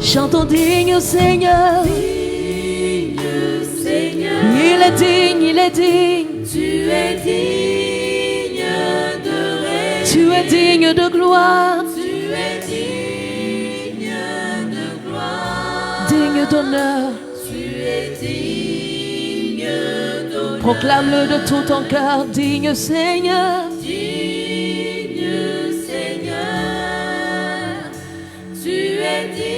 Chantons digne Seigneur. Digne Seigneur. Il est digne, il est digne. Tu es digne de règne. Tu es digne de gloire. Tu es digne de gloire. Digne d'honneur. Tu es digne d'honneur. Proclame-le de tout ton cœur, digne Seigneur. Digne Seigneur. Tu es digne.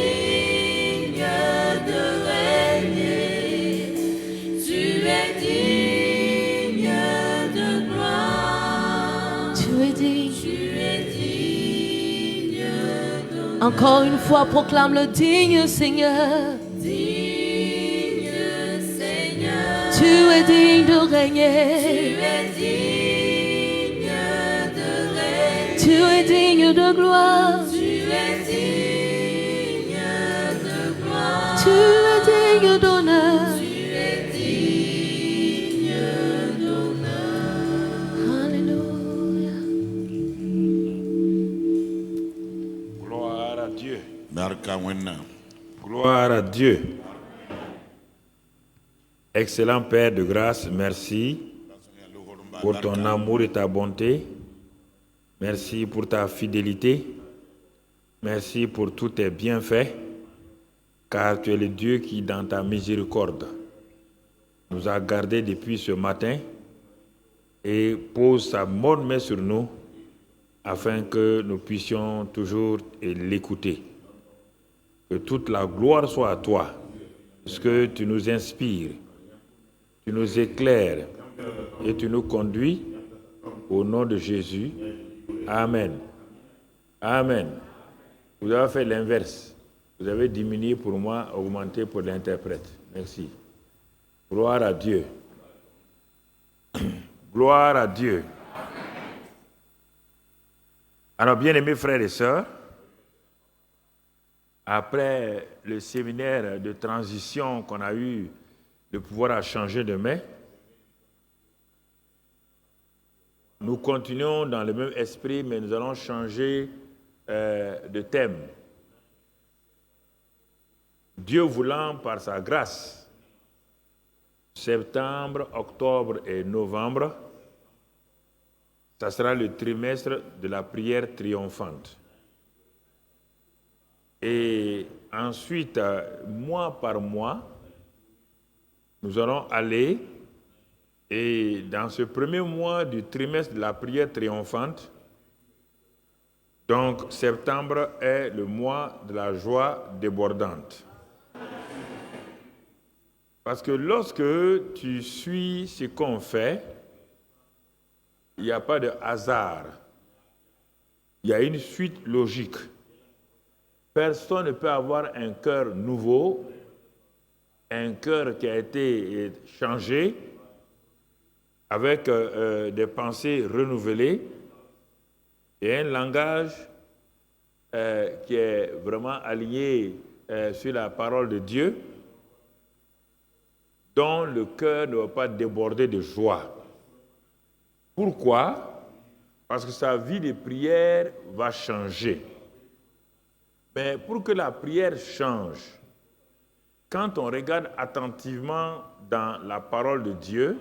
Encore une fois, proclame le digne Seigneur. Digne Seigneur. Tu es digne de régner. Tu es digne de régner. Tu es digne de gloire. Tu es digne de gloire. Tu es digne d'honneur. Tu es digne d'honneur. Alléluia. Gloire à Dieu. Gloire à Dieu. Excellent Père de grâce, merci pour ton amour et ta bonté. Merci pour ta fidélité. Merci pour tous tes bienfaits, car tu es le Dieu qui, dans ta miséricorde, nous a gardés depuis ce matin et pose sa bonne main sur nous afin que nous puissions toujours l'écouter. Que toute la gloire soit à toi, parce que tu nous inspires, tu nous éclaires et tu nous conduis au nom de Jésus. Amen. Amen. Vous avez fait l'inverse. Vous avez diminué pour moi, augmenté pour l'interprète. Merci. Gloire à Dieu. Gloire à Dieu. Alors, bien-aimés frères et sœurs, après le séminaire de transition qu'on a eu le pouvoir à changer de main, nous continuons dans le même esprit, mais nous allons changer de thème. Dieu voulant, par sa grâce, septembre, octobre et novembre, ça sera le trimestre de la prière triomphante. Et ensuite, mois par mois, nous allons aller, et dans ce premier mois du trimestre de la prière triomphante, donc septembre est le mois de la joie débordante. Parce que lorsque tu suis ce qu'on fait, il n'y a pas de hasard. Il y a une suite logique. Personne ne peut avoir un cœur nouveau, un cœur qui a été changé, avec des pensées renouvelées et un langage qui est vraiment aligné sur la parole de Dieu, dont le cœur ne va pas déborder de joie. Pourquoi? Parce que sa vie de prière va changer. Mais pour que la prière change, quand on regarde attentivement dans la parole de Dieu,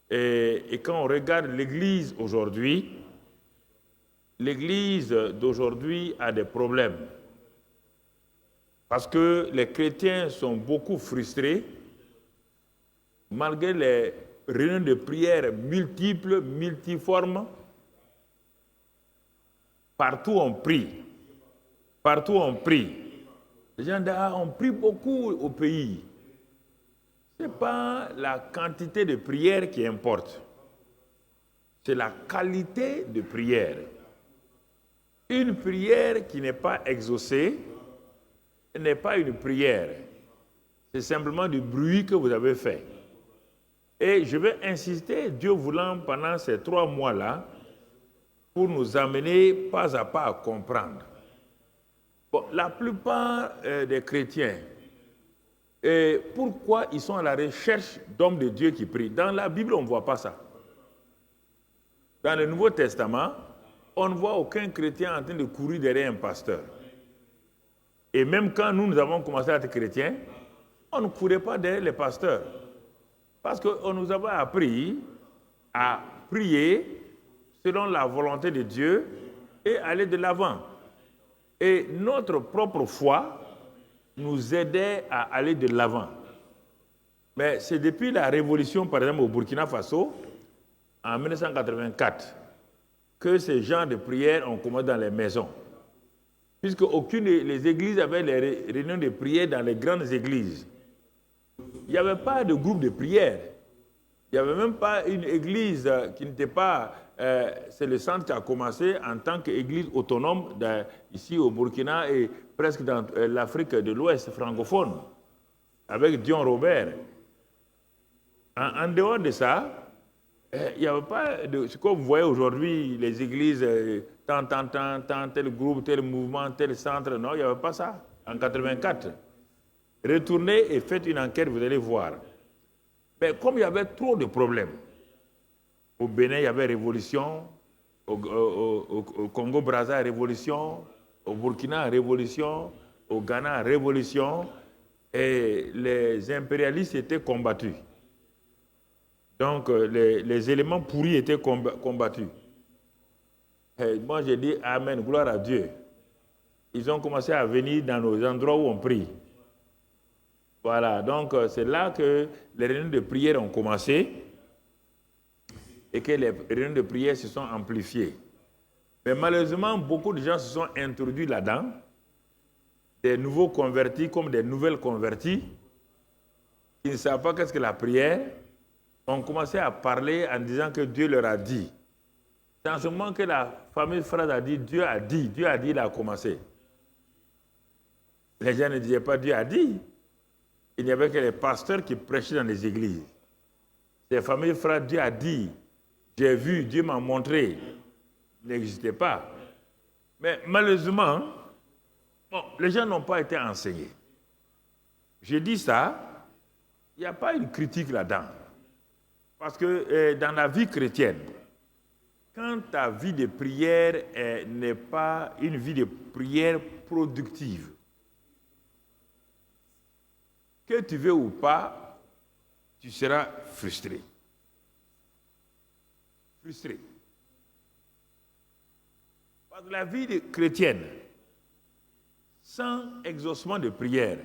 et quand on regarde l'Église aujourd'hui, l'Église d'aujourd'hui a des problèmes. Parce que les chrétiens sont beaucoup frustrés, malgré les réunions de prière multiples, multiformes. Partout on prie. Partout on prie. Les gens disent, on prie beaucoup au pays. Ce n'est pas la quantité de prière qui importe. C'est la qualité de prière. Une prière qui n'est pas exaucée n'est pas une prière. C'est simplement du bruit que vous avez fait. Et je vais insister, Dieu voulant, pendant ces 3 mois-là, pour nous amener pas à pas à comprendre. Bon, la plupart des chrétiens, pourquoi ils sont à la recherche d'hommes de Dieu qui prient? Dans la Bible, on ne voit pas ça. Dans le Nouveau Testament, on ne voit aucun chrétien en train de courir derrière un pasteur. Et même quand nous avons commencé à être chrétiens, on ne courait pas derrière les pasteurs. Parce qu'on nous avait appris à prier selon la volonté de Dieu et aller de l'avant. Et notre propre foi nous aidait à aller de l'avant. Mais c'est depuis la révolution, par exemple, au Burkina Faso, en 1984, que ces genres de prières ont commencé dans les maisons. Puisque aucune des églises avait les réunions de prière dans les grandes églises. Il n'y avait pas de groupe de prière. Il n'y avait même pas une église qui n'était pas... c'est le centre qui a commencé en tant qu'église autonome ici au Burkina et presque dans l'Afrique de l'Ouest francophone, avec Dion Robert. En dehors de ça, il n'y avait pas de... Ce que vous voyez aujourd'hui, les églises, tant, tel groupe, tel mouvement, tel centre, non, il n'y avait pas ça. En 84. Retournez et faites une enquête, vous allez voir. Mais comme il y avait trop de problèmes, au Bénin, il y avait révolution, au Congo-Brazza, révolution, au Burkina, révolution, au Ghana, révolution, et les impérialistes étaient combattus. Donc, les éléments pourris étaient combattus. Et moi, j'ai dit Amen, gloire à Dieu. Ils ont commencé à venir dans nos endroits où on prie. Voilà, donc c'est là que les réunions de prière ont commencé et que les réunions de prière se sont amplifiées. Mais malheureusement, beaucoup de gens se sont introduits là-dedans, des nouveaux convertis comme des nouvelles converties, qui ne savent pas qu'est-ce que la prière, ont commencé à parler en disant que Dieu leur a dit. C'est en ce moment que la fameuse phrase a dit, Dieu a dit, il a commencé. Les gens ne disaient pas Dieu a dit. Il n'y avait que les pasteurs qui prêchaient dans les églises. Ces fameuses phrases, Dieu a dit, j'ai vu, Dieu m'a montré, n'existaient pas. Mais malheureusement, les gens n'ont pas été enseignés. Je dis ça, il n'y a pas une critique là-dedans. Parce que dans la vie chrétienne, quand ta vie de prière n'est pas une vie de prière productive, que tu veux ou pas, tu seras frustré. Frustré. Parce que la vie chrétienne, sans exaucement de prière,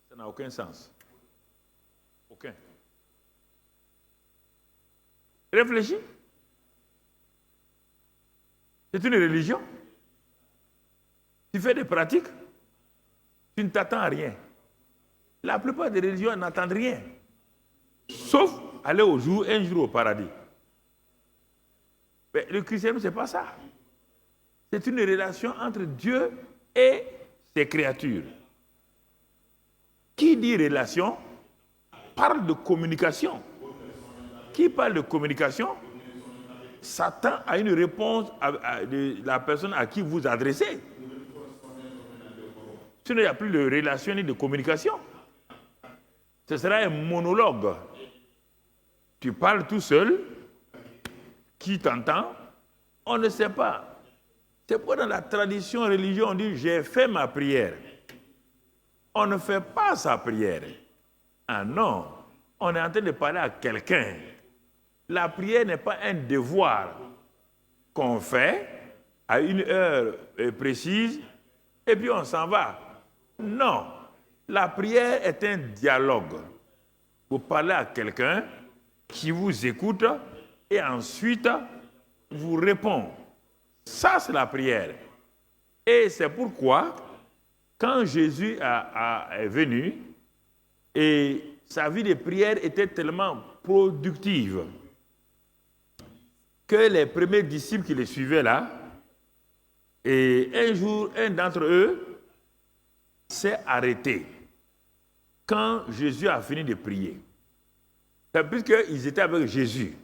ça n'a aucun sens. Aucun. Réfléchis. C'est une religion. Tu fais des pratiques. Tu ne t'attends à rien. La plupart des religions n'attendent rien. Sauf aller un jour au paradis. Mais le christianisme, ce n'est pas ça. C'est une relation entre Dieu et ses créatures. Qui dit relation parle de communication. Qui parle de communication s'attend à une réponse de la personne à qui vous adressez. Sinon, il n'y a plus de relation ni de communication. Ce sera un monologue. Tu parles tout seul. Qui t'entend? On ne sait pas. C'est pourquoi dans la tradition religieuse, on dit « j'ai fait ma prière ». On ne fait pas sa prière. Ah non, on est en train de parler à quelqu'un. La prière n'est pas un devoir qu'on fait à une heure précise et puis on s'en va. Non, la prière est un dialogue. Vous parlez à quelqu'un qui vous écoute et ensuite vous répond. Ça, c'est la prière. Et c'est pourquoi, quand Jésus est venu, et sa vie de prière était tellement productive que les premiers disciples qui le suivaient là, et un jour, un d'entre eux s'est arrêté quand Jésus a fini de prier. C'est puisqu'ils étaient avec Jésus.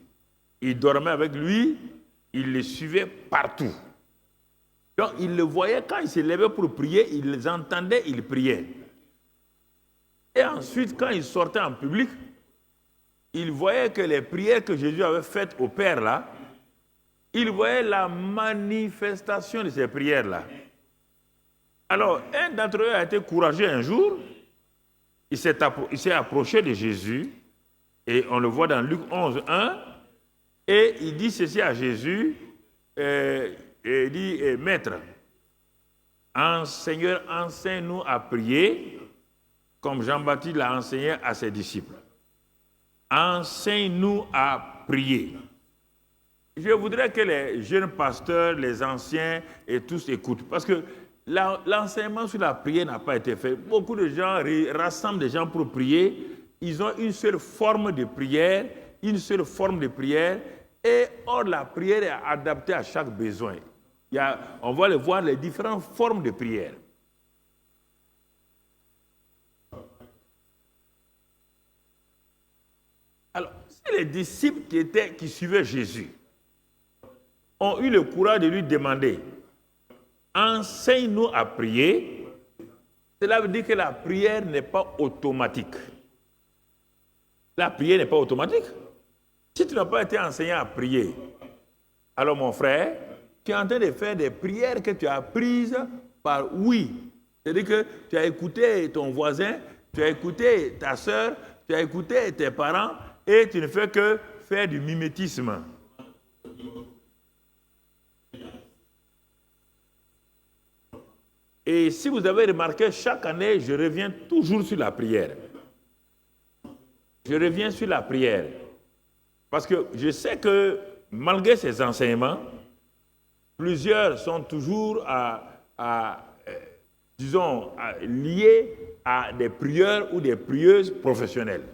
Ils dormaient avec lui, ils le suivaient partout. Donc, ils le voyaient quand ils se levaient pour prier, ils les entendaient, ils priaient. Et ensuite, quand ils sortaient en public, ils voyaient que les prières que Jésus avait faites au Père, là, ils voyaient la manifestation de ces prières-là. Alors, un d'entre eux a été courageux un jour, il s'est approché de Jésus, et on le voit dans Luc 11, 1, et il dit ceci à Jésus, il dit, Maître, Seigneur, enseigne-nous à prier, comme Jean-Baptiste l'a enseigné à ses disciples. Enseigne-nous à prier. Je voudrais que les jeunes pasteurs, les anciens et tous écoutent, parce que l'enseignement sur la prière n'a pas été fait. Beaucoup de gens rassemblent des gens pour prier. Ils ont une seule forme de prière, et or la prière est adaptée à chaque besoin. On va voir les différentes formes de prière. Alors, si les disciples qui suivaient Jésus ont eu le courage de lui demander « Enseigne-nous à prier », cela veut dire que la prière n'est pas automatique. La prière n'est pas automatique. Si tu n'as pas été enseigné à prier, alors mon frère, tu es en train de faire des prières que tu as apprises par oui. C'est-à-dire que tu as écouté ton voisin, tu as écouté ta soeur, tu as écouté tes parents, et tu ne fais que faire du mimétisme. Et si vous avez remarqué, chaque année, je reviens toujours sur la prière. Je reviens sur la prière. Parce que je sais que malgré ces enseignements, plusieurs sont toujours liés à des prieurs ou des prieuses professionnelles.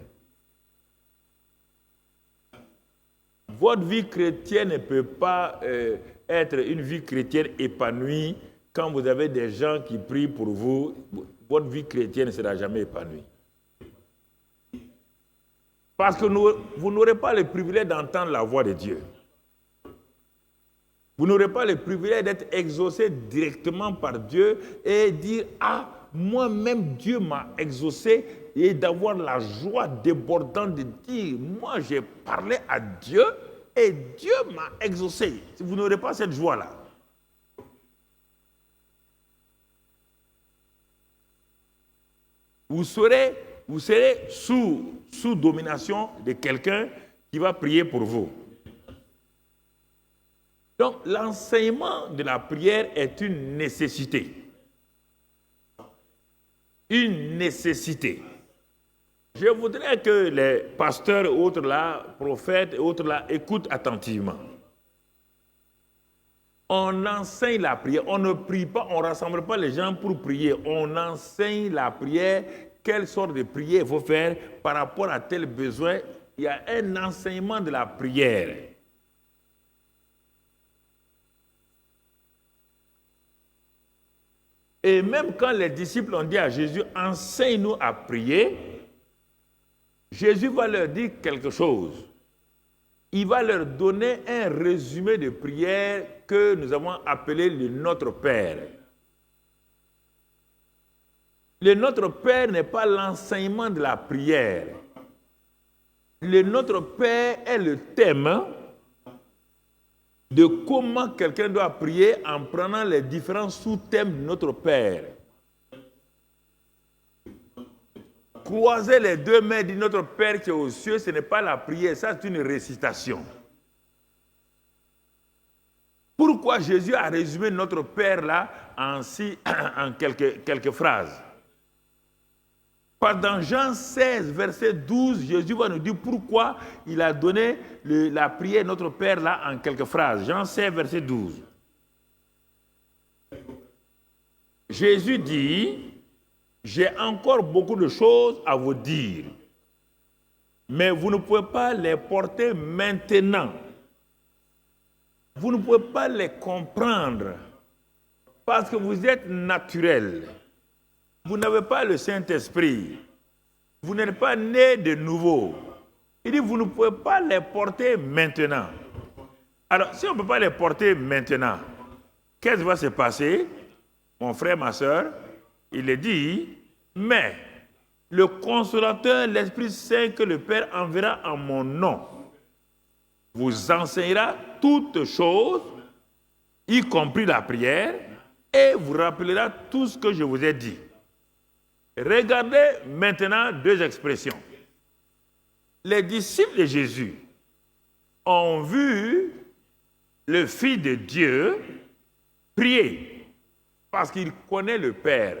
Votre vie chrétienne ne peut pas être une vie chrétienne épanouie quand vous avez des gens qui prient pour vous. Votre vie chrétienne ne sera jamais épanouie. Parce que vous n'aurez pas le privilège d'entendre la voix de Dieu. Vous n'aurez pas le privilège d'être exaucé directement par Dieu et dire « Ah, moi-même, Dieu m'a exaucé » et d'avoir la joie débordante de dire « Moi, j'ai parlé à Dieu et Dieu m'a exaucé ». Vous n'aurez pas cette joie-là. Vous serez sous domination de quelqu'un qui va prier pour vous. Donc, l'enseignement de la prière est une nécessité. Une nécessité. Je voudrais que les pasteurs et autres là, prophètes et autres là, écoutent attentivement. On enseigne la prière. On ne prie pas, on ne rassemble pas les gens pour prier. On enseigne la prière. Quelle sorte de prière il faut faire par rapport à tel besoin. Il y a un enseignement de la prière. Et même quand les disciples ont dit à Jésus, enseigne-nous à prier, Jésus va leur dire quelque chose. Il va leur donner un résumé de prière que nous avons appelé le Notre Père. Le Notre Père n'est pas l'enseignement de la prière. Le Notre Père est le thème de comment quelqu'un doit prier en prenant les différents sous-thèmes de Notre Père. Croiser les deux mains de Notre Père qui est aux cieux, ce n'est pas la prière, ça c'est une récitation. Pourquoi Jésus a résumé Notre Père là en quelques phrases? Dans Jean 16, verset 12, Jésus va nous dire pourquoi il a donné la prière Notre Père là en quelques phrases. Jean 16, verset 12. Jésus dit, j'ai encore beaucoup de choses à vous dire, mais vous ne pouvez pas les porter maintenant. Vous ne pouvez pas les comprendre parce que vous êtes naturel. Vous n'avez pas le Saint-Esprit. Vous n'êtes pas né de nouveau. Il dit, vous ne pouvez pas les porter maintenant. Alors, si on ne peut pas les porter maintenant, qu'est-ce qui va se passer? Mon frère, ma soeur, il est dit, mais le consolateur, l'Esprit Saint que le Père enverra en mon nom, vous enseignera toutes choses, y compris la prière, et vous rappellera tout ce que je vous ai dit. Regardez maintenant deux expressions. Les disciples de Jésus ont vu le Fils de Dieu prier parce qu'il connaît le Père.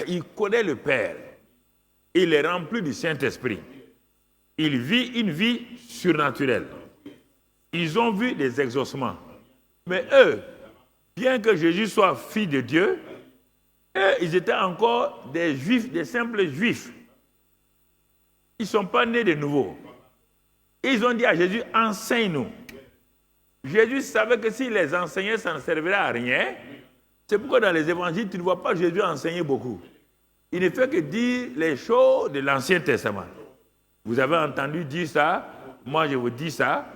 Il connaît le Père. Il est rempli du Saint-Esprit. Il vit une vie surnaturelle. Ils ont vu des exaucements. Mais eux, bien que Jésus soit Fils de Dieu, eux, ils étaient encore des Juifs, des simples Juifs. Ils ne sont pas nés de nouveau. Ils ont dit à Jésus, enseigne-nous. Jésus savait que s'il les enseignait, ça ne servirait à rien. C'est pourquoi dans les évangiles, tu ne vois pas Jésus enseigner beaucoup. Il ne fait que dire les choses de l'Ancien Testament. Vous avez entendu dire ça, moi je vous dis ça,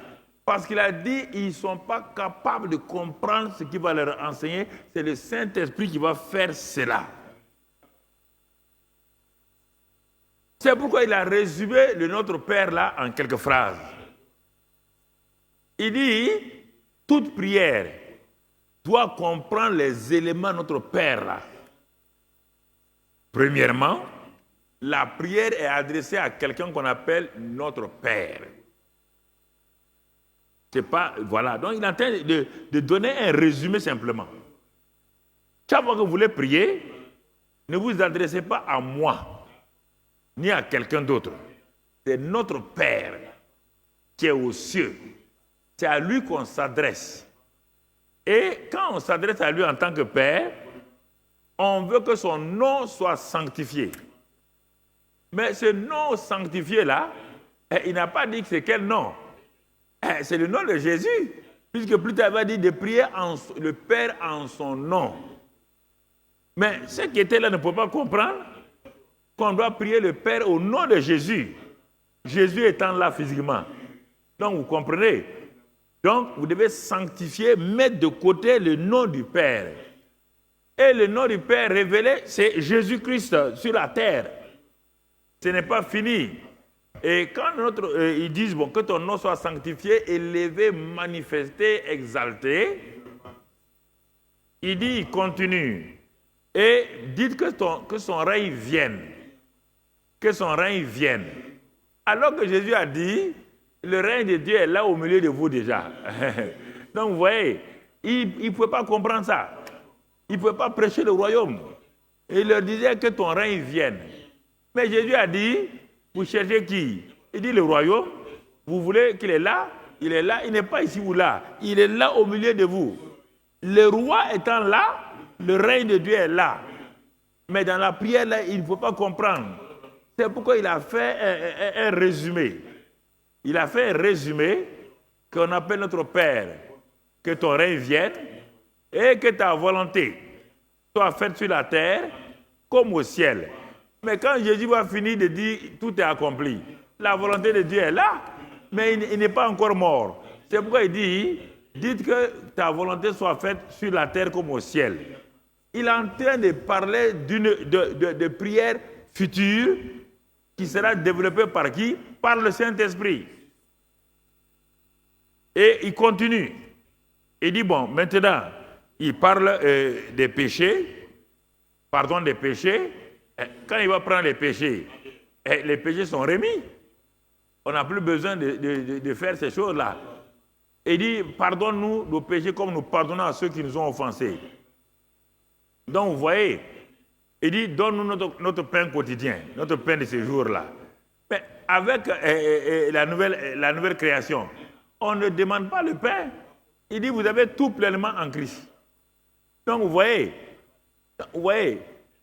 parce qu'il a dit ils ne sont pas capables de comprendre ce qu'il va leur enseigner. C'est le Saint-Esprit qui va faire cela. C'est pourquoi il a résumé le Notre Père là en quelques phrases. Il dit, toute prière doit comprendre les éléments de Notre Père là. Premièrement, la prière est adressée à quelqu'un qu'on appelle notre Père. C'est pas, voilà, donc il est en train de donner un résumé simplement. Chaque fois que vous voulez prier, ne vous adressez pas à moi, ni à quelqu'un d'autre. C'est notre Père qui est aux cieux. C'est à lui qu'on s'adresse. Et quand on s'adresse à lui en tant que Père, on veut que son nom soit sanctifié. Mais ce nom sanctifié-là, il n'a pas dit que c'est quel nom. C'est le nom de Jésus. Puisque plus tard, il va dire de prier le Père en son nom. Mais ceux qui étaient là ne pouvaient pas comprendre qu'on doit prier le Père au nom de Jésus. Jésus étant là physiquement. Donc vous comprenez. Donc vous devez sanctifier, mettre de côté le nom du Père. Et le nom du Père révélé, c'est Jésus-Christ sur la terre. Ce n'est pas fini. Et quand ils disent bon, que ton nom soit sanctifié, élevé, manifesté, exalté, il continue. Et dites que son règne vienne. Que son règne vienne. Alors que Jésus a dit, le règne de Dieu est là au milieu de vous déjà. Donc vous voyez, il ne pouvait pas comprendre ça. Il ne pouvait pas prêcher le royaume. Et il leur disait que ton règne vienne. Mais Jésus a dit, vous cherchez qui? Il dit le royaume, vous voulez qu'il est là, il n'est pas ici ou là, il est là au milieu de vous. Le roi étant là, le règne de Dieu est là. Mais dans la prière, là, il ne faut pas comprendre. C'est pourquoi il a fait un résumé. Il a fait un résumé qu'on appelle notre Père. Que ton règne vienne et que ta volonté soit faite sur la terre comme au ciel. Mais quand Jésus va finir de dire tout est accompli, la volonté de Dieu est là, mais il n'est pas encore mort. C'est pourquoi il dit, dites que ta volonté soit faite sur la terre comme au ciel. Il est en train de parler de prière future qui sera développée par qui? Par le Saint-Esprit. Et il continue. Il dit, bon, maintenant, il parle des péchés, pardon des péchés. Quand il va prendre les péchés sont remis. On n'a plus besoin de faire ces choses-là. Il dit, pardonne-nous nos péchés comme nous pardonnons à ceux qui nous ont offensés. Donc, vous voyez, il dit, donne-nous notre pain quotidien, notre pain de ces jours-là. Mais avec la nouvelle création, on ne demande pas le pain. Il dit, vous avez tout pleinement en Christ. Donc, vous voyez.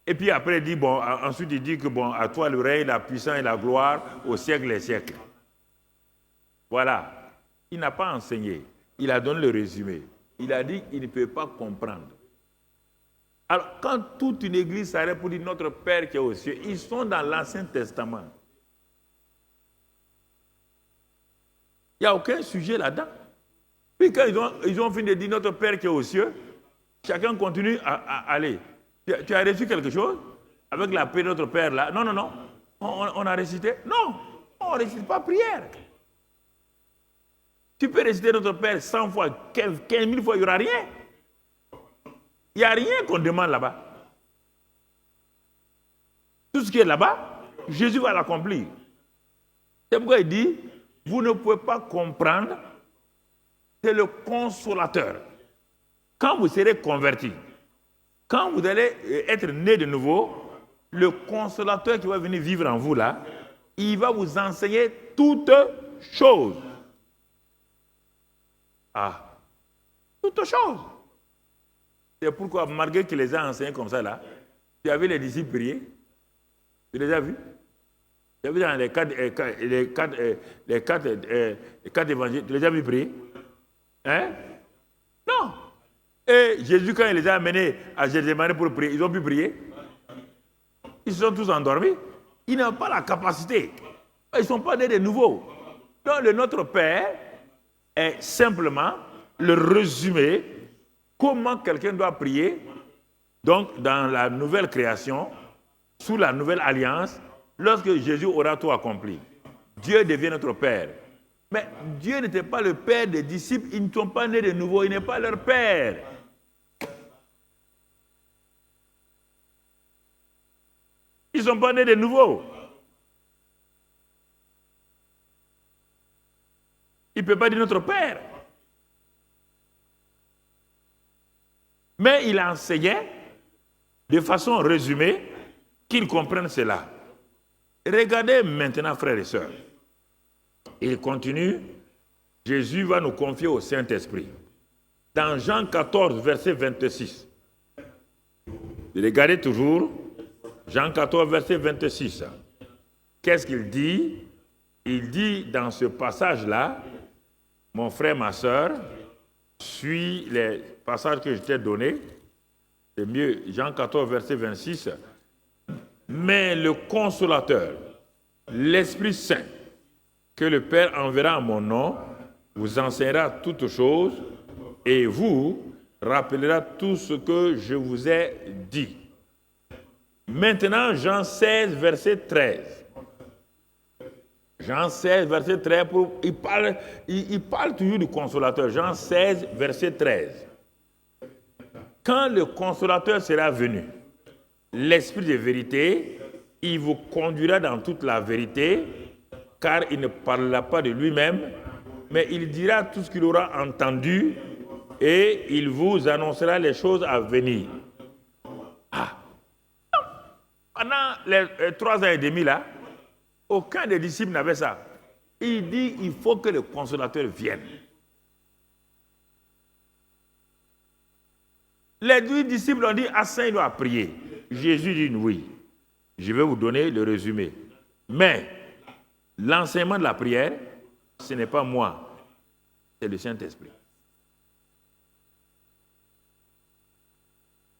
Et puis après, il dit, bon, ensuite, il dit que, bon, à toi le règne, la puissance et la gloire au siècle des siècles. Voilà. Il n'a pas enseigné. Il a donné le résumé. Il a dit qu'il ne peut pas comprendre. Alors, quand toute une église s'arrête pour dire notre Père qui est aux cieux, ils sont dans l'Ancien Testament. Il n'y a aucun sujet là-dedans. Puis quand ils ont fini de dire notre Père qui est aux cieux, chacun continue à aller. Tu as reçu quelque chose avec la paix de notre Père là? Non, non, non. On a récité? Non, on ne récite pas prière. Tu peux réciter notre Père 100 fois, 15 000 fois, il n'y aura rien. Il n'y a rien qu'on demande là-bas. Tout ce qui est là-bas, Jésus va l'accomplir. C'est pourquoi il dit, vous ne pouvez pas comprendre, c'est le consolateur. Quand vous serez converti, quand vous allez être né de nouveau, le consolateur qui va venir vivre en vous là, il va vous enseigner toutes choses. Ah, toutes choses. C'est pourquoi, malgré qu'il les a enseignés comme ça là, tu as vu les disciples prier? Tu les as vus? Tu as vu dans les quatre évangiles, tu les as vus prier? Hein? Non. Et Jésus, quand il les a amenés à Gethsémani pour prier, ils ont pu prier? Ils se sont tous endormis. Ils n'ont pas la capacité. Ils ne sont pas nés de nouveau. Donc, notre Père est simplement le résumé comment quelqu'un doit prier. Donc, dans la nouvelle création, sous la nouvelle alliance, lorsque Jésus aura tout accompli, Dieu devient notre Père. Mais Dieu n'était pas le Père des disciples, ils ne sont pas nés de nouveau, il n'est pas leur Père. Ils ne sont pas nés de nouveau. Il ne peut pas dire notre Père. Mais il enseignait de façon résumée qu'ils comprennent cela. Regardez maintenant, frères et sœurs. Il continue. Jésus va nous confier au Saint-Esprit. Dans Jean 14, verset 26. Regardez toujours. Jean 14, verset 26. Qu'est-ce qu'il dit? Il dit dans ce passage-là, mon frère, ma sœur, suis les passages que je t'ai donnés. C'est mieux, Jean 14, verset 26. Mais le consolateur, l'Esprit Saint, que le Père enverra en mon nom, vous enseignera toutes choses et vous rappellera tout ce que je vous ai dit. Maintenant, Jean 16, verset 13. Jean 16, verset 13, il parle toujours du consolateur. Jean 16, verset 13. Quand le consolateur sera venu, l'Esprit de vérité, il vous conduira dans toute la vérité, car il ne parlera pas de lui-même, mais il dira tout ce qu'il aura entendu et il vous annoncera les choses à venir. Ah! Pendant les 3 ans et demi là, aucun des disciples n'avait ça. Il dit il faut que le consolateur vienne. Les 2 disciples ont dit enseigne-nous à prier. Jésus dit oui. Je vais vous donner le résumé. Mais l'enseignement de la prière, ce n'est pas moi, c'est le Saint-Esprit.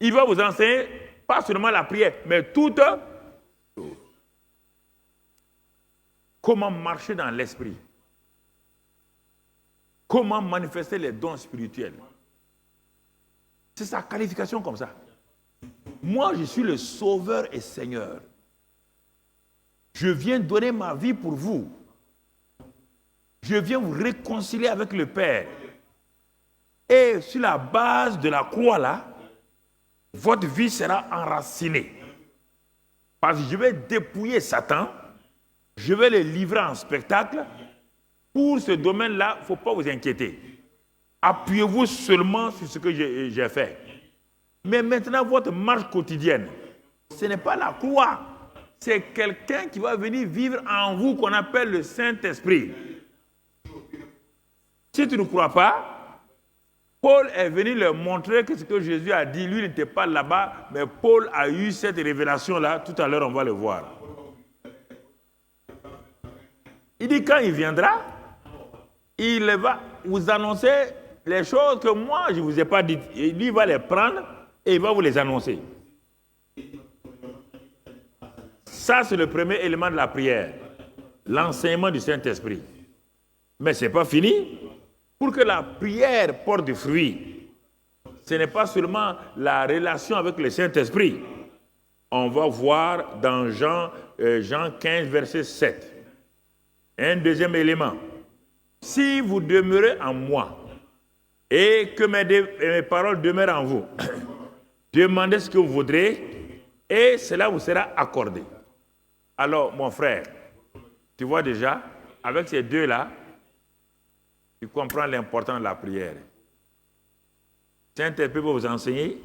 Il va vous enseigner pas seulement la prière, mais toute chose. Comment marcher dans l'esprit. Comment manifester les dons spirituels. C'est sa qualification comme ça. Moi, je suis le Sauveur et Seigneur. Je viens donner ma vie pour vous. Je viens vous réconcilier avec le Père. Et sur la base de la croix là, votre vie sera enracinée. Parce que je vais dépouiller Satan, je vais le livrer en spectacle. Pour ce domaine-là, il ne faut pas vous inquiéter. Appuyez-vous seulement sur ce que j'ai fait. Mais maintenant, votre marche quotidienne, ce n'est pas la croix. C'est quelqu'un qui va venir vivre en vous qu'on appelle le Saint-Esprit. Si tu ne crois pas, Paul est venu leur montrer que ce que Jésus a dit, lui n'était pas là-bas, mais Paul a eu cette révélation-là. Tout à l'heure, on va le voir. Il dit quand il viendra, il va vous annoncer les choses que moi, je ne vous ai pas dites. Et lui va les prendre et il va vous les annoncer. Ça, c'est le premier élément de la prière. L'enseignement du Saint-Esprit. Mais ce n'est pas fini. Pour que la prière porte du fruit, ce n'est pas seulement la relation avec le Saint-Esprit. On va voir dans Jean 15, verset 7. Un deuxième élément. Si vous demeurez en moi et que mes paroles demeurent en vous, demandez ce que vous voudrez et cela vous sera accordé. Alors, mon frère, tu vois déjà, avec ces deux-là, tu comprends l'importance de la prière. Saint-Esprit va vous enseigner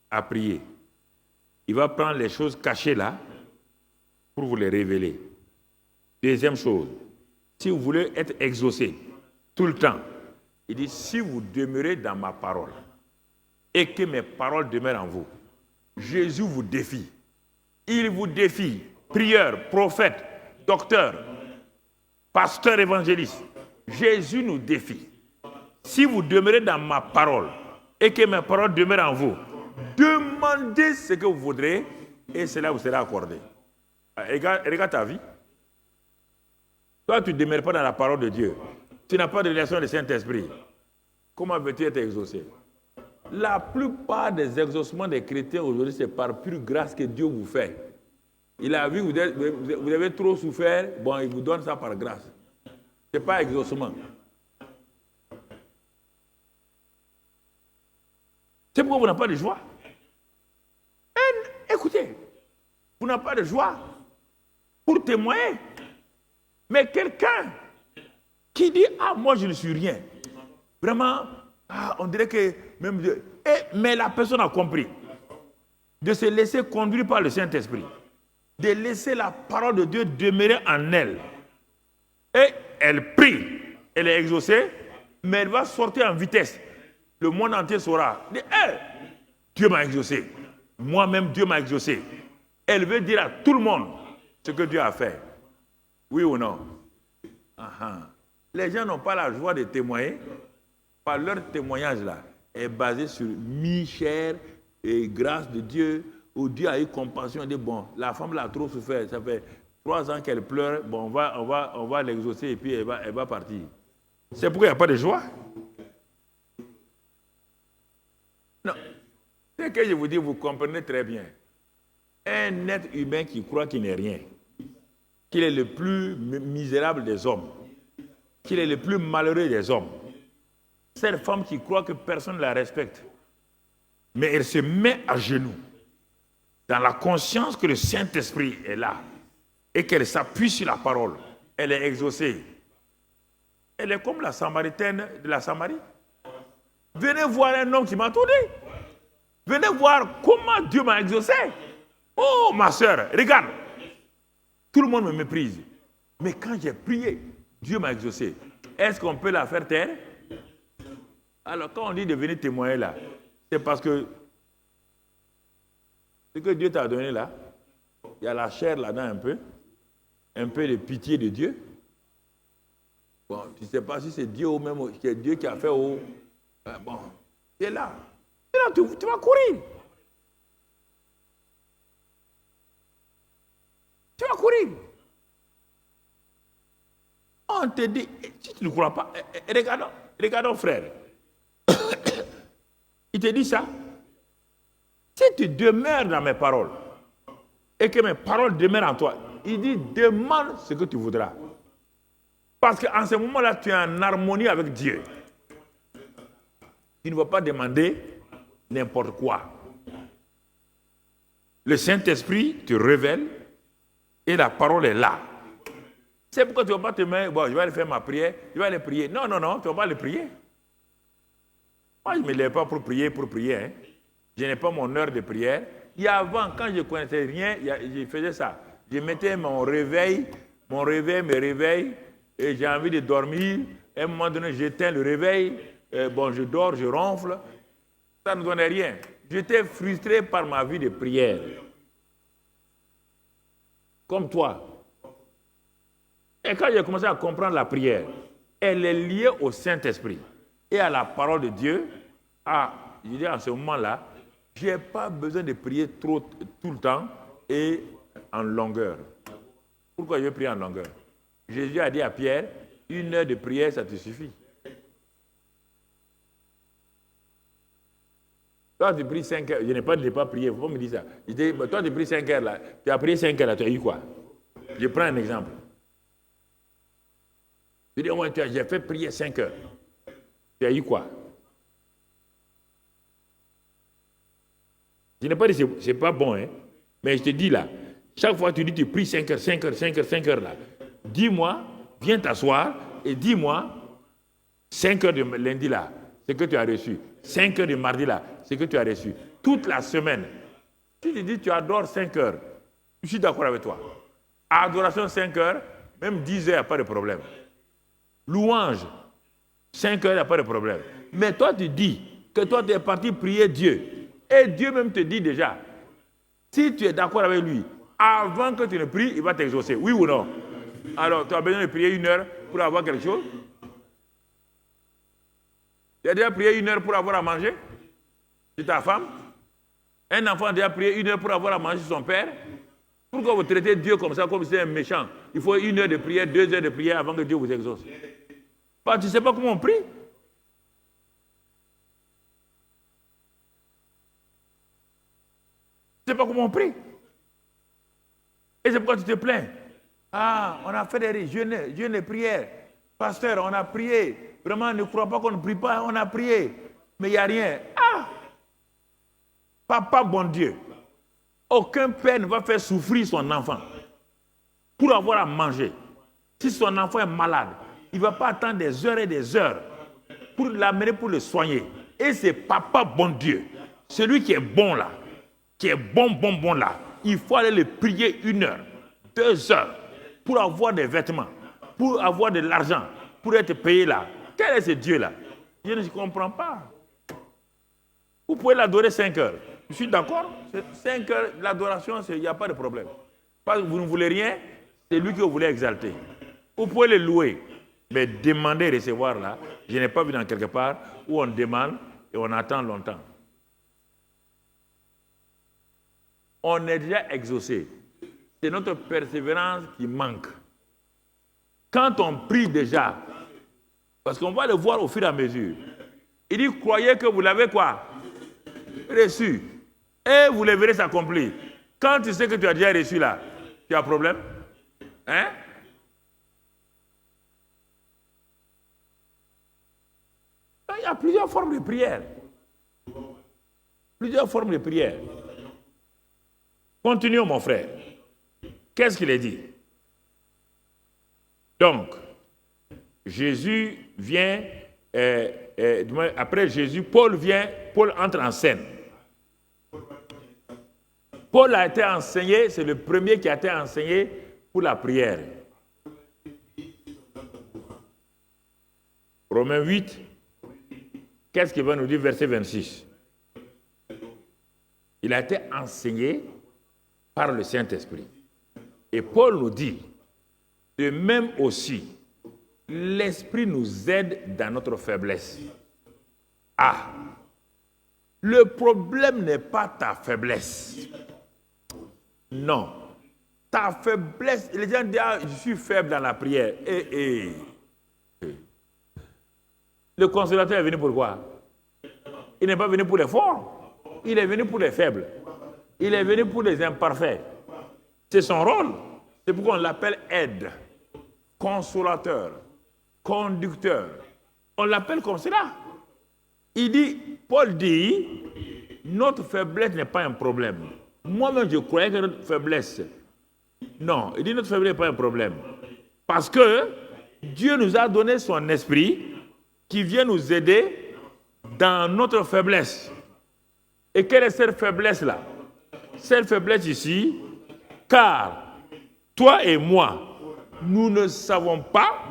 à prier. Il va prendre les choses cachées là pour vous les révéler. Deuxième chose, si vous voulez être exaucé tout le temps, il dit, si vous demeurez dans ma parole et que mes paroles demeurent en vous, Jésus vous défie. Il vous défie, prieur, prophète, docteur, pasteur, évangéliste. Jésus nous défie. Si vous demeurez dans ma parole et que mes paroles demeurent en vous, demandez ce que vous voudrez et cela vous sera accordé. Regarde ta vie. Toi, tu ne demeures pas dans la parole de Dieu. Tu n'as pas de relation avec le Saint-Esprit. Comment veux-tu être exaucé? La plupart des exaucements des chrétiens aujourd'hui, c'est par pure grâce que Dieu vous fait. Il a vu que vous avez trop souffert, bon, il vous donne ça par grâce. Ce n'est pas exaucement. C'est pourquoi vous n'avez pas de joie. Écoutez, vous n'avez pas de joie pour témoigner. Mais quelqu'un qui dit, ah, moi je ne suis rien. Vraiment, on dirait que même Dieu. Mais la personne a compris de se laisser conduire par le Saint-Esprit, de laisser la parole de Dieu demeurer en elle. Et elle prie, elle est exaucée, mais elle va sortir en vitesse. Le monde entier saura. Dit, Dieu m'a exaucé. Moi-même, Dieu m'a exaucé. Elle veut dire à tout le monde ce que Dieu a fait. Oui ou non? Les gens n'ont pas la joie de témoigner. Par leur témoignage là est basé sur mi-chair et grâce de Dieu, où Dieu a eu compassion et dit, bon, la femme l'a trop souffert, ça fait 3 ans qu'elle pleure, bon, on va l'exaucer et puis elle va partir. C'est pourquoi il n'y a pas de joie. Non. C'est que je vous dis, vous comprenez très bien. Un être humain qui croit qu'il n'est rien, qu'il est le plus misérable des hommes, qu'il est le plus malheureux des hommes. Cette femme qui croit que personne ne la respecte, mais elle se met à genoux, dans la conscience que le Saint-Esprit est là, et qu'elle s'appuie sur la parole, elle est exaucée. Elle est comme la Samaritaine de la Samarie. Venez voir un homme qui m'a tout dit. Venez voir comment Dieu m'a exaucé. Oh, ma soeur, regarde. Tout le monde me méprise. Mais quand j'ai prié, Dieu m'a exaucé. Est-ce qu'on peut la faire taire? Alors, quand on dit de venir témoigner là, c'est parce que ce que Dieu t'a donné là, il y a la chair là-dedans un peu de pitié de Dieu. Bon, tu ne sais pas si c'est Dieu ou même c'est Dieu qui a fait au... Bon, c'est là. C'est là, tu vas courir. Tu vas courir. On te dit, si tu ne crois pas, regardons frère. Il te dit ça. Si tu demeures dans mes paroles et que mes paroles demeurent en toi, il dit, demande ce que tu voudras. Parce qu'en ce moment-là, tu es en harmonie avec Dieu. Tu ne vas pas demander n'importe quoi. Le Saint-Esprit te révèle et la parole est là. C'est pourquoi tu ne vas pas te mettre, bon, je vais aller faire ma prière, je vais aller prier. Non, tu ne vas pas aller prier. Moi, je ne me lève pas pour prier. Hein. Je n'ai pas mon heure de prière. Et avant, quand je ne connaissais rien, je faisais ça. Je mettais mon réveil me réveille, et j'ai envie de dormir. À un moment donné, j'éteins le réveil. Bon, je dors, je ronfle. Ça ne donnait rien. J'étais frustré par ma vie de prière. Comme toi. Et quand j'ai commencé à comprendre la prière, elle est liée au Saint-Esprit et à la parole de Dieu. Je dis en ce moment-là, je n'ai pas besoin de prier tout le temps et en longueur. Pourquoi je vais prier en longueur? Jésus a dit à Pierre, 1 heure de prière, ça te suffit. Toi, tu pries 5 heures. Je n'ai pas prié, il ne faut pas me dire ça. Toi, tu pries 5 heures là. Tu as prié 5 heures là, tu as eu quoi? Je prends un exemple. Je dis, ouais, j'ai fait prier 5 heures. Tu as eu quoi? Je n'ai pas dit que ce n'est pas bon, hein. Mais je te dis là, chaque fois que tu dis que tu pries 5 heures, 5 heures, 5 heures, 5 heures là, dis-moi, viens t'asseoir et dis-moi 5 heures de lundi là, ce que tu as reçu. 5 heures de mardi là, ce que tu as reçu. Toute la semaine. Si tu dis que tu adores 5 heures, je suis d'accord avec toi. Adoration 5 heures, même 10 heures, il n'y a pas de problème. Louange, 5 heures, il n'y a pas de problème. Mais toi, tu dis que toi, tu es parti prier Dieu. Et Dieu même te dit déjà, si tu es d'accord avec lui, avant que tu ne pries, il va t'exaucer. Oui ou non? Alors, tu as besoin de prier 1 heure pour avoir quelque chose? Tu as déjà prié 1 heure pour avoir à manger? C'est ta femme? Un enfant a déjà prié 1 heure pour avoir à manger son père? Pourquoi vous traitez Dieu comme ça, comme si c'est un méchant? Il faut 1 heure de prière, 2 heures de prière avant que Dieu vous exauce. Parce que tu ne sais pas comment on prie. Tu ne sais pas comment on prie. Et c'est pourquoi tu te plains. Ah, on a fait des jeûnes et prières. Pasteur, on a prié. Vraiment, ne crois pas qu'on ne prie pas, on a prié. Mais il n'y a rien. Ah! Papa, bon Dieu. Aucun père ne va faire souffrir son enfant pour avoir à manger. Si son enfant est malade, il ne va pas attendre des heures et des heures pour l'amener pour le soigner. Et c'est Papa, bon Dieu. Celui qui est bon là, qui est bon là, il faut aller le prier 1 heure, 2 heures pour avoir des vêtements, pour avoir de l'argent, pour être payé là. Quel est ce Dieu là? Je ne comprends pas. Vous pouvez l'adorer 5 heures. Je suis d'accord. 5 heures, l'adoration, il n'y a pas de problème. Parce que vous ne voulez rien, c'est lui que vous voulez exalter. Vous pouvez le louer. Mais demander recevoir là, je n'ai pas vu dans quelque part où on demande et on attend longtemps. On est déjà exaucé. C'est notre persévérance qui manque. Quand on prie déjà, parce qu'on va le voir au fur et à mesure, il dit, croyez que vous l'avez quoi? Reçu. Et vous le verrez s'accomplir. Quand tu sais que tu as déjà reçu là, tu as un problème? Hein? Il y a plusieurs formes de prière. Plusieurs formes de prière. Continuons, mon frère. Qu'est-ce qu'il a dit? Donc, Jésus vient, après Jésus, Paul entre en scène. Paul a été enseigné, c'est le premier qui a été enseigné pour la prière. Romains 8, qu'est-ce qu'il va nous dire, verset 26? Il a été enseigné par le Saint-Esprit. Et Paul nous dit, de même aussi, l'Esprit nous aide dans notre faiblesse. Ah, le problème n'est pas ta faiblesse. Non. Ta faiblesse, les gens disent, ah, je suis faible dans la prière. Le consolateur est venu pour quoi? Il n'est pas venu pour les forts. Il est venu pour les faibles. Il est venu pour les imparfaits. C'est son rôle. C'est pourquoi on l'appelle aide, consolateur, conducteur. On l'appelle comme cela. Il dit, Paul dit, notre faiblesse n'est pas un problème. Moi-même, je croyais que notre faiblesse... Non, il dit notre faiblesse n'est pas un problème. Parce que Dieu nous a donné son esprit qui vient nous aider dans notre faiblesse. Et quelle est cette faiblesse-là? Cette faiblesse ici, car toi et moi, nous ne savons pas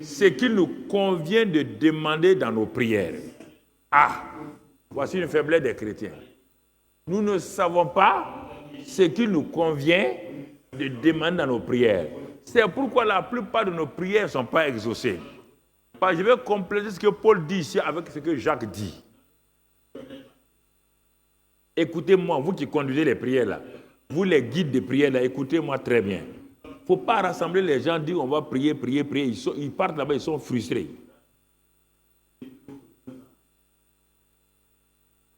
ce qu'il nous convient de demander dans nos prières. Ah, voici une faiblesse des chrétiens. Nous ne savons pas ce qu'il nous convient de demander dans nos prières. C'est pourquoi la plupart de nos prières ne sont pas exaucées. Je vais compléter ce que Paul dit ici avec ce que Jacques dit. Écoutez-moi, vous qui conduisez les prières là, vous les guides de prières là, écoutez-moi très bien. faut pas rassembler les gens, dire on va prier, prier, prier. Ils partent là-bas, ils sont frustrés.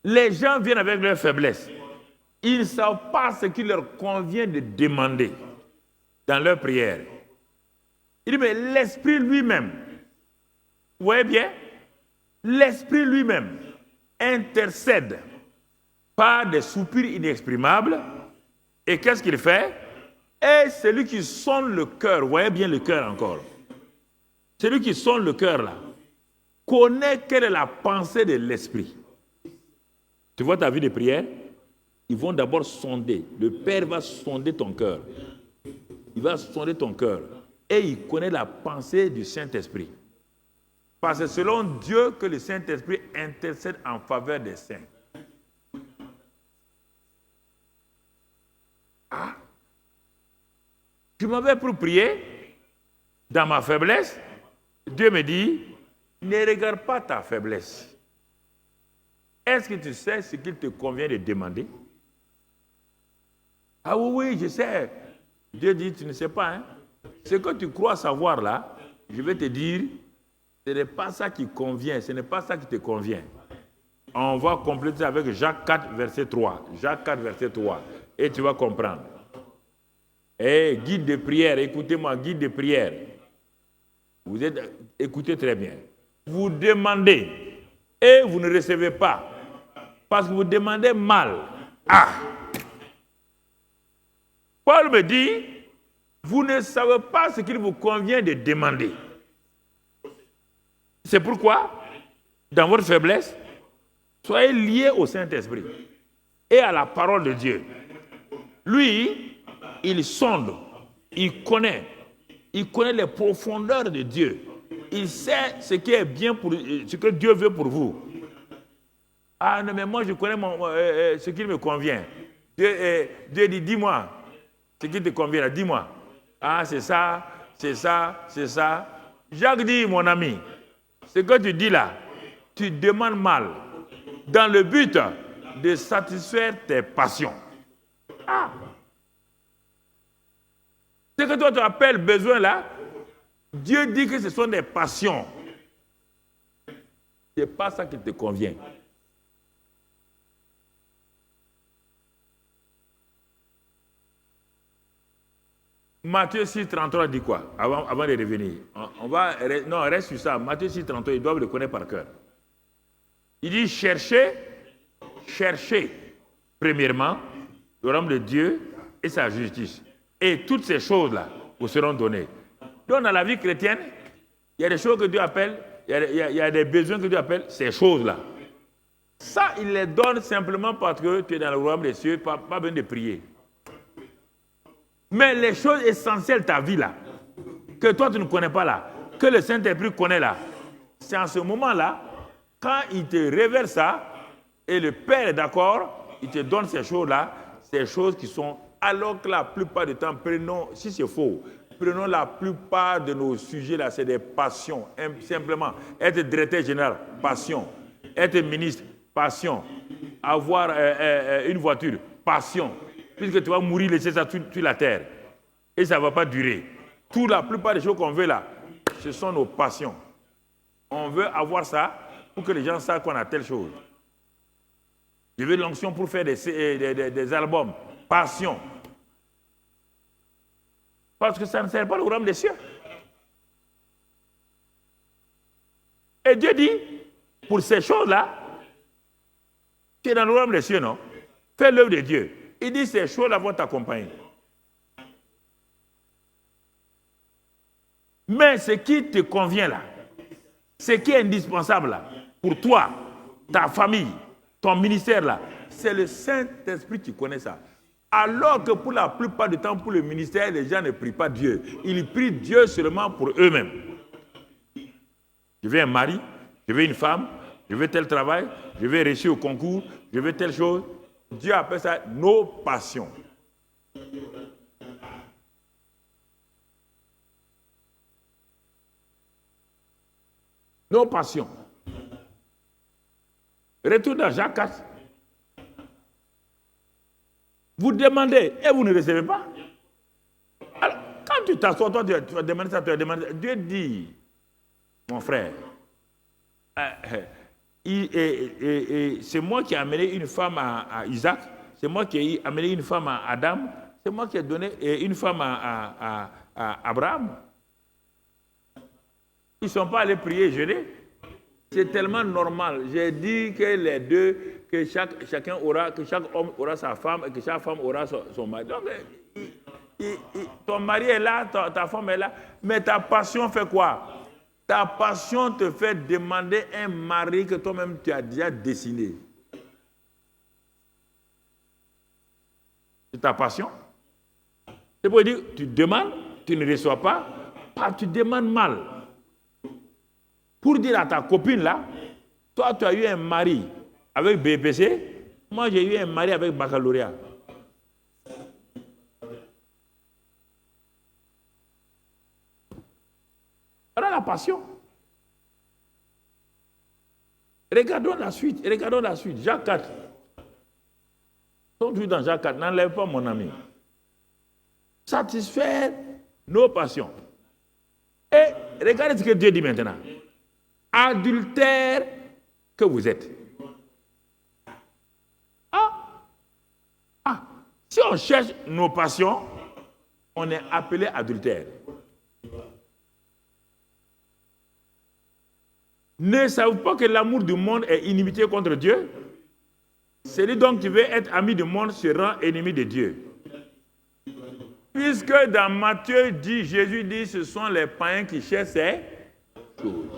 Les gens viennent avec leur faiblesse. Ils ne savent pas ce qu'il leur convient de demander dans leur prière. Il dit, mais l'Esprit lui-même, vous voyez bien, l'Esprit lui-même intercède par des soupirs inexprimables. Et qu'est-ce qu'il fait? Et celui qui sonde le cœur, vous voyez bien le cœur encore, celui qui sonde le cœur là, connaît quelle est la pensée de l'Esprit. Tu vois ta vie de prière? Ils vont d'abord sonder. Le Père va sonder ton cœur. Il va sonder ton cœur. Et il connaît la pensée du Saint-Esprit. Parce que selon Dieu que le Saint-Esprit intercède en faveur des saints. Ah! Je m'en vais pour prier. Dans ma faiblesse, Dieu me dit, ne regarde pas ta faiblesse. Est-ce que tu sais ce qu'il te convient de demander? Ah oui, je sais. Dieu dit, tu ne sais pas. Hein? Ce que tu crois savoir là, je vais te dire, ce n'est pas ça qui convient, ce n'est pas ça qui te convient. On va compléter avec Jacques 4, verset 3. Jacques 4, verset 3. Et tu vas comprendre. Eh, guide de prière, écoutez-moi, guide de prière. Vous êtes, écoutez très bien. Vous demandez et vous ne recevez pas. Parce que vous demandez mal. Ah! Paul me dit, vous ne savez pas ce qu'il vous convient de demander. C'est pourquoi, dans votre faiblesse, soyez liés au Saint-Esprit et à la parole de Dieu. Lui, il sonde, il connaît les profondeurs de Dieu. Il sait ce qui est bien pour ce que Dieu veut pour vous. Ah non, mais moi je connais ce qui me convient. Dieu dit, dis-moi ce qui te convient, dis-moi. Ah, c'est ça, c'est ça, c'est ça. Jacques dit, mon ami, ce que tu dis là, tu demandes mal, dans le but de satisfaire tes passions. Ah! Ce que toi tu appelles besoin là, Dieu dit que ce sont des passions. Ce n'est pas ça qui te convient. Matthieu 6, 33 dit quoi? Avant de revenir. Non, reste sur ça. Matthieu 6, 33, ils doivent le connaître par cœur. Il dit, cherchez, premièrement, le royaume de Dieu et sa justice. Et toutes ces choses-là vous seront données. Donc, dans la vie chrétienne, il y a des choses que Dieu appelle, il y a des besoins que Dieu appelle ces choses-là. Ça, il les donne simplement parce que tu es dans le royaume des cieux, pas besoin de prier. Mais les choses essentielles de ta vie là, que toi tu ne connais pas là, que le Saint-Esprit connaît là, c'est en ce moment-là, quand il te révèle ça, et le Père est d'accord, il te donne ces choses-là, ces choses qui sont, alors que la plupart du temps, si c'est faux, prenons la plupart de nos sujets là, c'est des passions, simplement. Être directeur général, passion. Être ministre, passion. Avoir une voiture, passion. Puisque tu vas mourir, laisser ça sur la terre. Et ça ne va pas durer. La plupart des choses qu'on veut là, ce sont nos passions. On veut avoir ça pour que les gens savent qu'on a telle chose. Je veux de l'onction pour faire des albums. Passion. Parce que ça ne sert pas le royaume des cieux. Et Dieu dit, pour ces choses-là, tu es dans le royaume des cieux, non? Fais l'œuvre de Dieu. Il dit, ces choses-là vont t'accompagner. Mais ce qui te convient là, ce qui est indispensable là, pour toi, ta famille, ton ministère là, c'est le Saint-Esprit qui connaît ça. Alors que pour la plupart du temps, pour le ministère, les gens ne prient pas Dieu. Ils prient Dieu seulement pour eux-mêmes. Je veux un mari, je veux une femme, je veux tel travail, je veux réussir au concours, je veux telle chose. Dieu appelle ça nos passions. Nos passions. Retour dans Jacques 4. Vous demandez et vous ne recevez pas. Alors, quand tu t'assois, toi, tu vas demander ça, tu vas demander ça. Dieu dit, mon frère, c'est moi qui ai amené une femme à Isaac, c'est moi qui ai amené une femme à Adam, c'est moi qui ai donné une femme à Abraham. Ils ne sont pas allés prier et jeûner. C'est tellement normal. J'ai dit que les deux, que chaque homme aura sa femme et que chaque femme aura son mari. Donc, ton mari est là, ta femme est là, mais ta passion fait quoi? Ta passion te fait demander un mari que toi-même tu as déjà dessiné. C'est ta passion. C'est pour dire, tu demandes, tu ne reçois pas, tu demandes mal. Pour dire à ta copine là, toi tu as eu un mari avec BPC, moi j'ai eu un mari avec baccalauréat. Voilà la passion. Regardons la suite. Jacques 4. Toujours dans Jacques 4, n'enlève pas mon ami. Satisfaire nos passions. Et regardez ce que Dieu dit maintenant. Adultère que vous êtes. Si on cherche nos passions, on est appelé adultère. Ne savez-vous pas que l'amour du monde est inimitié contre Dieu? Celui donc qui veut être ami du monde se rend ennemi de Dieu. Puisque dans Matthieu Jésus dit, ce sont les païens qui cherchent ces choses.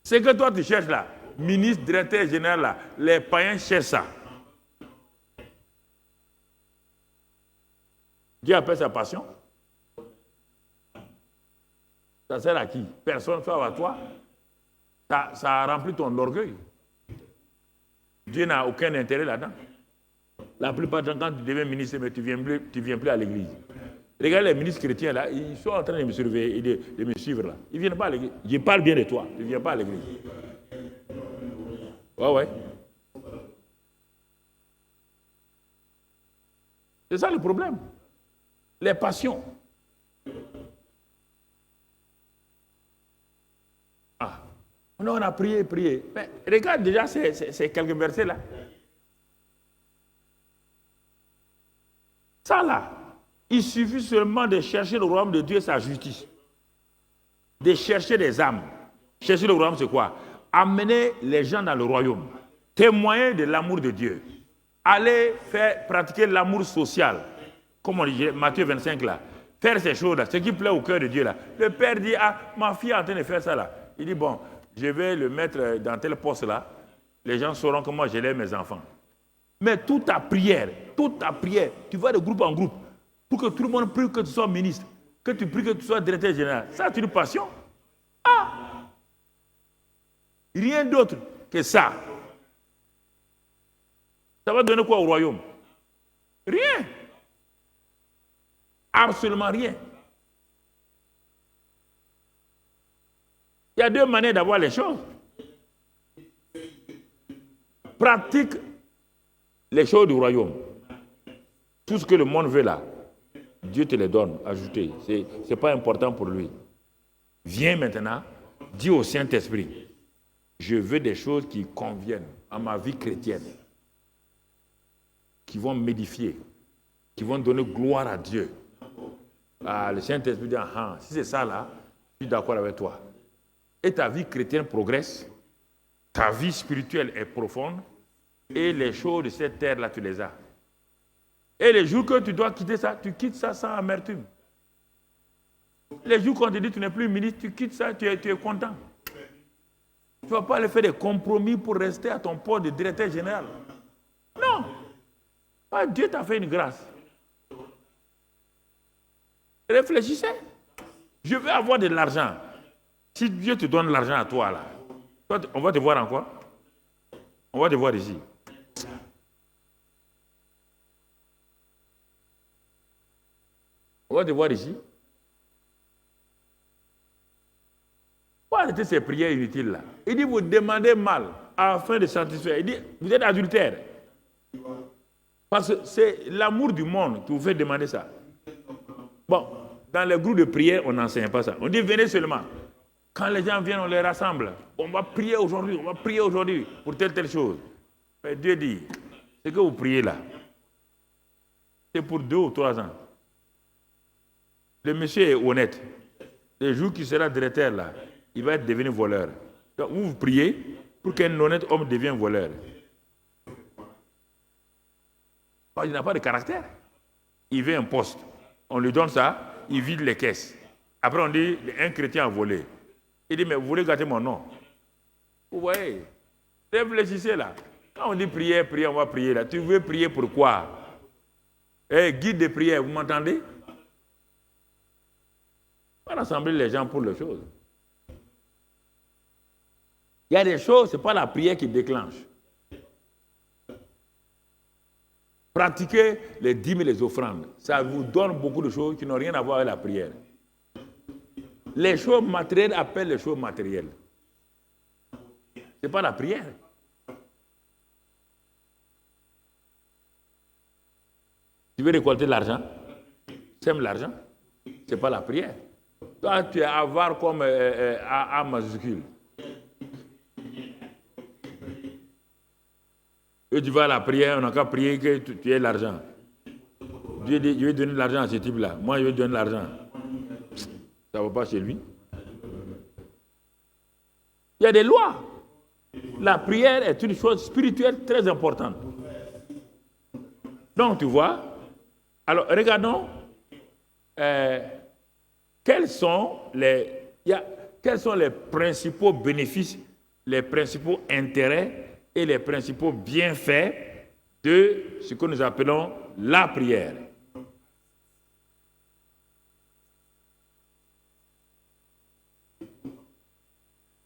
Ce que toi tu cherches là, ministre, directeur général là, les païens cherchent ça. Dieu appelle sa passion. Ça sert à qui? Personne, sauf à toi. Ça a rempli ton orgueil. Dieu n'a aucun intérêt là-dedans. La plupart du temps, quand tu deviens ministre, mais tu ne viens plus à l'église. Regarde les ministres chrétiens là, ils sont en train de me surveiller et de me suivre là. Ils ne viennent pas à l'église. Je parle bien de toi, tu ne viens pas à l'église. Ouais. C'est ça le problème. Les passions. On a prié. Mais regarde déjà ces quelques versets là. Ça là, il suffit seulement de chercher le royaume de Dieu et sa justice. De chercher des âmes. Chercher le royaume, c'est quoi? Amener les gens dans le royaume. Témoigner de l'amour de Dieu. Aller pratiquer l'amour social. Comme on dit, Matthieu 25 là. Faire ces choses-là, ce qui plaît au cœur de Dieu là. Le père dit, ma fille est en train de faire ça là. Il dit, bon, je vais le mettre dans tel poste là. Les gens sauront que moi j'élève mes enfants. Mais toute ta prière, tu vas de groupe en groupe pour que tout le monde prie que tu sois ministre, que tu pries que tu sois directeur général. Ça, c'est une passion. Rien d'autre que ça. Ça va donner quoi au royaume? Rien. Absolument rien. Il y a deux manières d'avoir les choses. Pratique les choses du royaume. Tout ce que le monde veut là, Dieu te les donne, ajouté. Ce n'est pas important pour lui. Viens maintenant, dis au Saint-Esprit, je veux des choses qui conviennent à ma vie chrétienne, qui vont m'édifier, qui vont donner gloire à Dieu. Le Saint-Esprit dit, si c'est ça là, je suis d'accord avec toi. Et ta vie chrétienne progresse, ta vie spirituelle est profonde, et les choses de cette terre-là, tu les as. Et les jours que tu dois quitter ça, tu quittes ça sans amertume. Les jours qu'on te dit que tu n'es plus ministre, tu quittes ça, tu es content. Tu ne vas pas aller faire des compromis pour rester à ton poste de directeur général. Non. Dieu t'a fait une grâce. Réfléchissez. Je veux avoir de l'argent. Si Dieu te donne l'argent à toi, là, on va te voir en quoi? On va te voir ici. On va te voir ici. Pourquoi arrêter ces prières inutiles là? Il dit, vous demandez mal afin de satisfaire. Il dit, vous êtes adultère. Parce que c'est l'amour du monde qui vous fait demander ça. Bon, dans les groupes de prière, on n'enseigne pas ça. On dit venez seulement. Quand les gens viennent, on les rassemble. On va prier aujourd'hui pour telle chose. Mais Dieu dit, ce que vous priez là, c'est pour 2 ou 3 ans. Le monsieur est honnête. Le jour qu'il sera directeur là, il va devenir voleur. Donc vous priez pour qu'un honnête homme devienne voleur. Il n'a pas de caractère. Il veut un poste. On lui donne ça, il vide les caisses. Après on dit, un chrétien a volé. Il dit, mais vous voulez gâter mon nom? Vous voyez, réfléchissez là. Quand on dit prière, on va prier là. Tu veux prier pour quoi? Guide de prière, vous m'entendez? On va rassembler les gens pour les choses. Il y a des choses, ce n'est pas la prière qui déclenche. Pratiquez les dîmes et les offrandes. Ça vous donne beaucoup de choses qui n'ont rien à voir avec la prière. Les choses matérielles appellent les choses matérielles. Ce n'est pas la prière. Tu veux récolter l'argent? Sème l'argent. Ce n'est pas la prière. Toi, tu es avare comme A majuscule. Et tu vas à la prière, on n'a qu'à prier que tu aies l'argent. Dieu dit, je vais donner l'argent à ce type-là. Moi, je vais donner l'argent. Ça ne va pas chez lui. Il y a des lois. La prière est une chose spirituelle très importante. Donc, tu vois, alors regardons quels sont les principaux bénéfices, les principaux intérêts et les principaux bienfaits de ce que nous appelons la prière.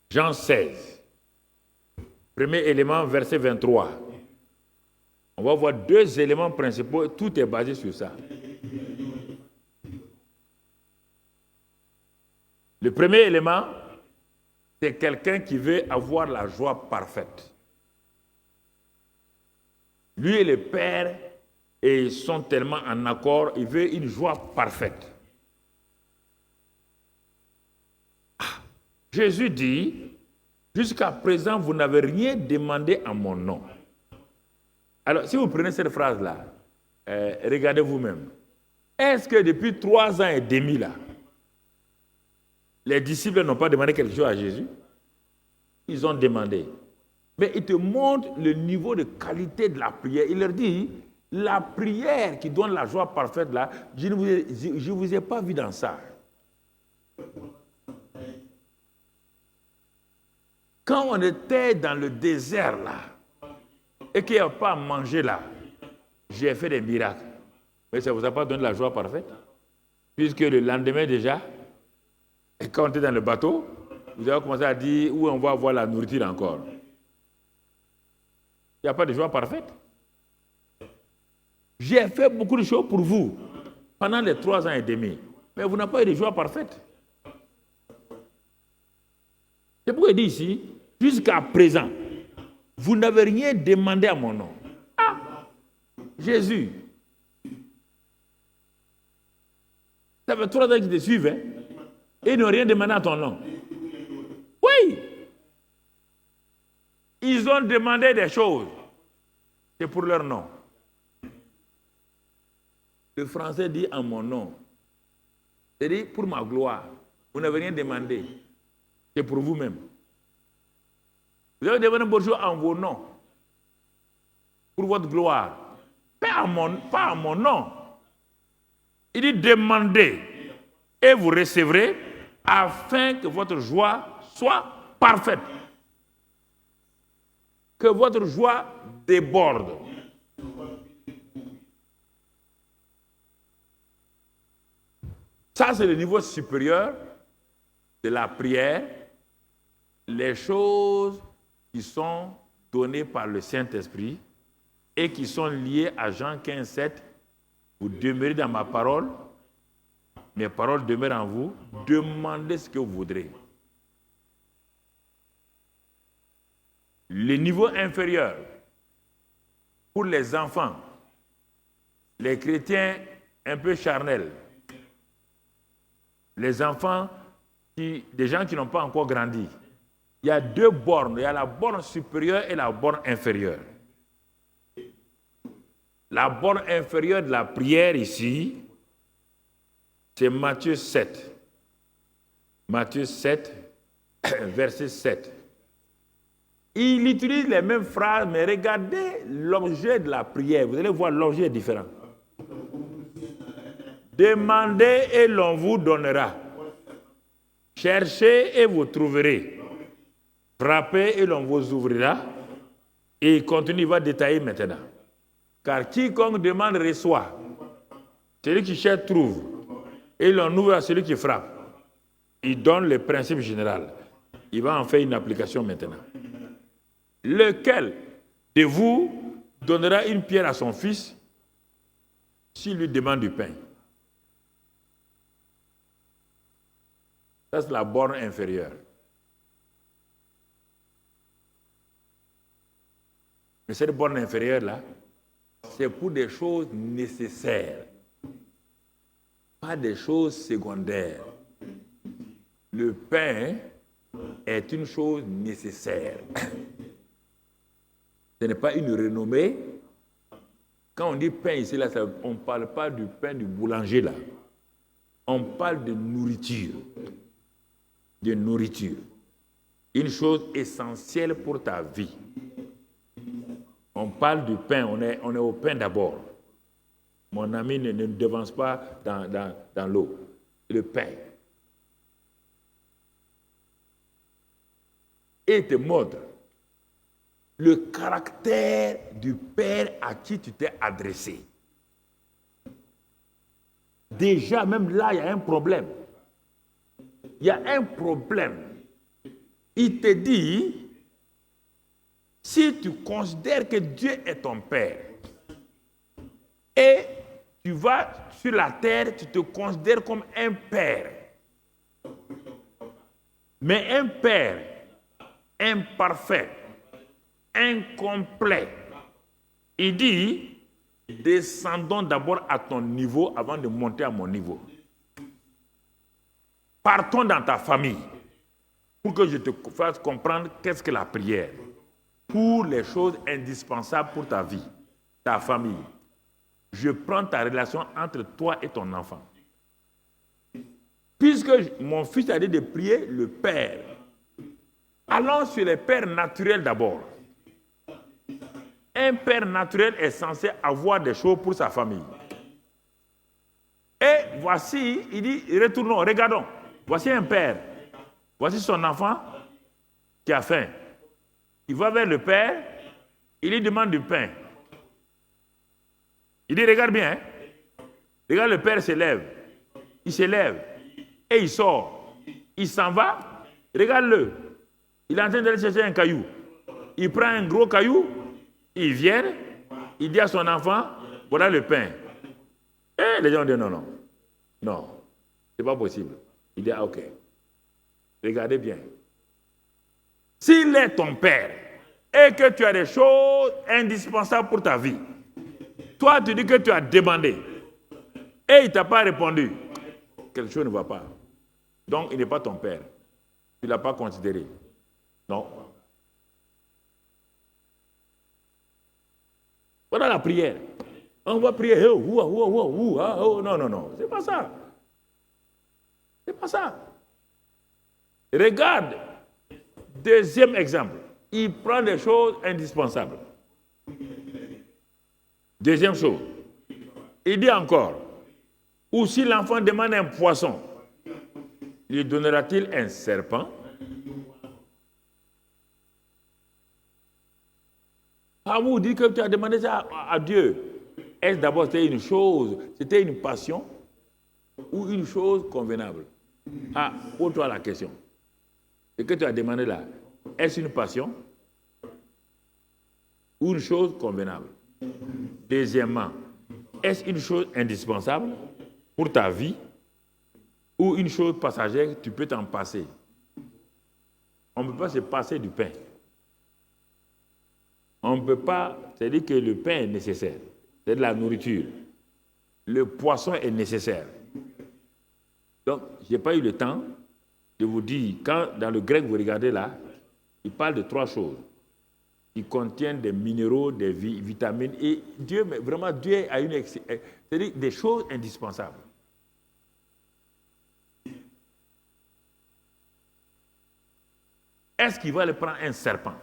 Jean 16, premier élément, verset 23. On va voir 2 éléments principaux, tout est basé sur ça. Le premier élément, c'est quelqu'un qui veut avoir la joie parfaite. Lui et le Père et sont tellement en accord, il veut une joie parfaite. Jésus dit, jusqu'à présent, vous n'avez rien demandé en mon nom. Alors, si vous prenez cette phrase-là, regardez vous-même. Est-ce que depuis 3 ans et demi, là, les disciples n'ont pas demandé quelque chose à Jésus? Ils ont demandé. Mais il te montre le niveau de qualité de la prière. Il leur dit, la prière qui donne la joie parfaite, là, je ne vous ai pas vu dans ça. Quand on était dans le désert, là, et qu'il n'y a pas à manger, là, j'ai fait des miracles. Mais ça ne vous a pas donné la joie parfaite? Puisque le lendemain déjà, quand on était dans le bateau, vous avez commencé à dire où on va avoir la nourriture encore. Il n'y a pas de joie parfaite. J'ai fait beaucoup de choses pour vous pendant les 3 ans et demi. Mais vous n'avez pas eu de joie parfaite. C'est pourquoi il dit ici, jusqu'à présent, vous n'avez rien demandé à mon nom. Ah, Jésus. Ça fait 3 ans qu'ils te suivent, hein? Et ils n'ont rien demandé à ton nom. Oui. Ils ont demandé des choses. C'est pour leur nom. Le français dit en mon nom. C'est-à-dire pour ma gloire. Vous n'avez rien demandé. C'est pour vous-même. Vous avez demandé beaucoup de choses en vos noms. Pour votre gloire. Pas à mon nom. Il dit demandez et vous recevrez afin que votre joie soit parfaite. Que votre joie déborde. Ça, c'est le niveau supérieur de la prière. Les choses qui sont données par le Saint-Esprit et qui sont liées à Jean 15, 7. Vous demeurez dans ma parole, mes paroles demeurent en vous, demandez ce que vous voudrez. Le niveau inférieur, pour les enfants, les chrétiens un peu charnels, les enfants, des gens qui n'ont pas encore grandi. Il y a deux bornes, il y a la borne supérieure et la borne inférieure. La borne inférieure de la prière ici, c'est Matthieu 7. Matthieu 7, verset 7. Il utilise les mêmes phrases, mais regardez l'objet de la prière. Vous allez voir, l'objet est différent. Demandez et l'on vous donnera. Cherchez et vous trouverez. Frappez et l'on vous ouvrira. Et il continue, il va détailler maintenant. Car quiconque demande reçoit. Celui qui cherche trouve. Et l'on ouvre à celui qui frappe. Il donne le principe général. Il va en faire une application maintenant. Lequel de vous donnera une pierre à son fils s'il lui demande du pain? Ça, c'est la borne inférieure. Mais cette borne inférieure-là, c'est pour des choses nécessaires, pas des choses secondaires. Le pain est une chose nécessaire. Ce n'est pas une renommée. Quand on dit pain ici, là, on ne parle pas du pain du boulanger, là. On parle de nourriture. De nourriture. Une chose essentielle pour ta vie. On parle du pain, on est au pain d'abord. Mon ami ne devance pas dans l'eau. Le pain. Et te montre le caractère du Père à qui tu t'es adressé. Déjà, même là, il y a un problème. Il y a un problème. Il te dit, si tu considères que Dieu est ton Père, et tu vas sur la terre, tu te considères comme un Père. Mais un Père imparfait, incomplet. Il dit, descendons d'abord à ton niveau avant de monter à mon niveau. Partons dans ta famille pour que je te fasse comprendre qu'est-ce que la prière. Pour les choses indispensables pour ta vie, ta famille. Je prends ta relation entre toi et ton enfant. Puisque mon fils a dit de prier le Père, allons sur les pères naturels d'abord. Un père naturel est censé avoir des choses pour sa famille. Et voici, il dit, retournons, regardons. Voici un père. Voici son enfant qui a faim. Il va vers le père, il lui demande du pain. Il dit, regarde bien. Hein? Regarde, le père s'élève. Il s'élève et il sort. Il s'en va. Regarde-le. Il est en train d'aller chercher un caillou. Il prend un gros caillou. Il vient. Il dit à son enfant, voilà le pain. Et les gens disent, non, non. Non, c'est pas possible. Il dit, ah, ok. Regardez bien. S'il est ton père et que tu as des choses indispensables pour ta vie, toi, tu dis que tu as demandé et il ne t'a pas répondu, quelque chose ne va pas. Donc, il n'est pas ton père. Tu ne l'as pas considéré. Non. Voilà la prière. On va prier. Non, non, non. C'est pas ça. C'est pas ça. Regarde. Deuxième exemple. Il prend des choses indispensables. Deuxième chose. Il dit encore. Ou si l'enfant demande un poisson, lui donnera-t-il un serpent? Ah, vous dites que tu as demandé ça à Dieu. Est-ce d'abord c'était une chose, c'était une passion ou une chose convenable? Ah, pose-toi la question. Ce que tu as demandé là, est-ce une passion ou une chose convenable? Deuxièmement, est-ce une chose indispensable pour ta vie ou une chose passagère, tu peux t'en passer? On ne peut pas se passer du pain. On ne peut pas, c'est-à-dire que le pain est nécessaire, c'est de la nourriture. le poisson est nécessaire. Donc, je n'ai pas eu le temps de vous dire, quand dans le grec vous regardez là, il parle de 3 choses. Ils contiennent des minéraux, des vitamines, et Dieu, mais vraiment, Dieu a c'est-à-dire des choses indispensables. Est-ce qu'il va le prendre un serpent?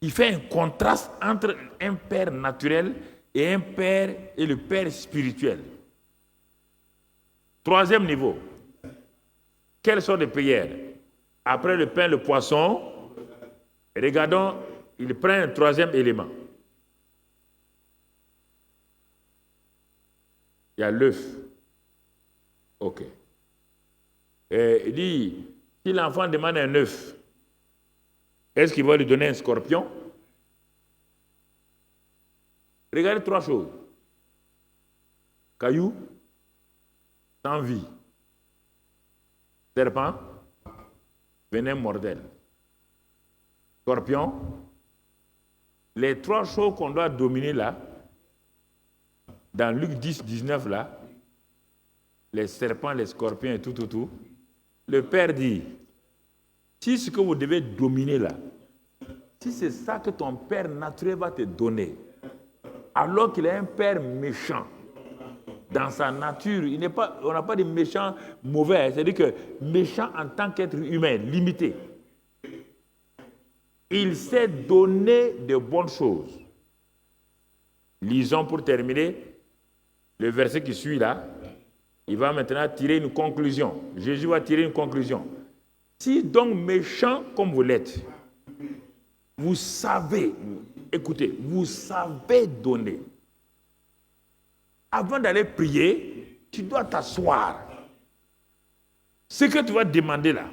Il fait un contraste entre un père naturel et le père spirituel. 3e niveau. Quelles sont les prières? Après le pain, le poisson, regardons, il prend un 3e élément. Il y a l'œuf. OK. Et il dit, si l'enfant demande un œuf, est-ce qu'il va lui donner un scorpion? Regardez 3 choses. Caillou, sans vie. Serpent, venin mortel. Scorpion. Les 3 choses qu'on doit dominer là, dans Luc 10, 19 là, les serpents, les scorpions et tout, le Père dit, si ce que vous devez dominer là, si c'est ça que ton Père naturel va te donner, alors qu'il est un Père méchant, dans sa nature, on n'a pas de méchant mauvais, c'est-à-dire que méchant en tant qu'être humain, limité. Il sait donner de bonnes choses. Lisons pour terminer le verset qui suit là. Il va maintenant tirer une conclusion. Jésus va tirer une conclusion. Si donc méchant comme vous l'êtes, vous savez, écoutez, vous savez donner. Avant d'aller prier, tu dois t'asseoir. Ce que tu vas demander là,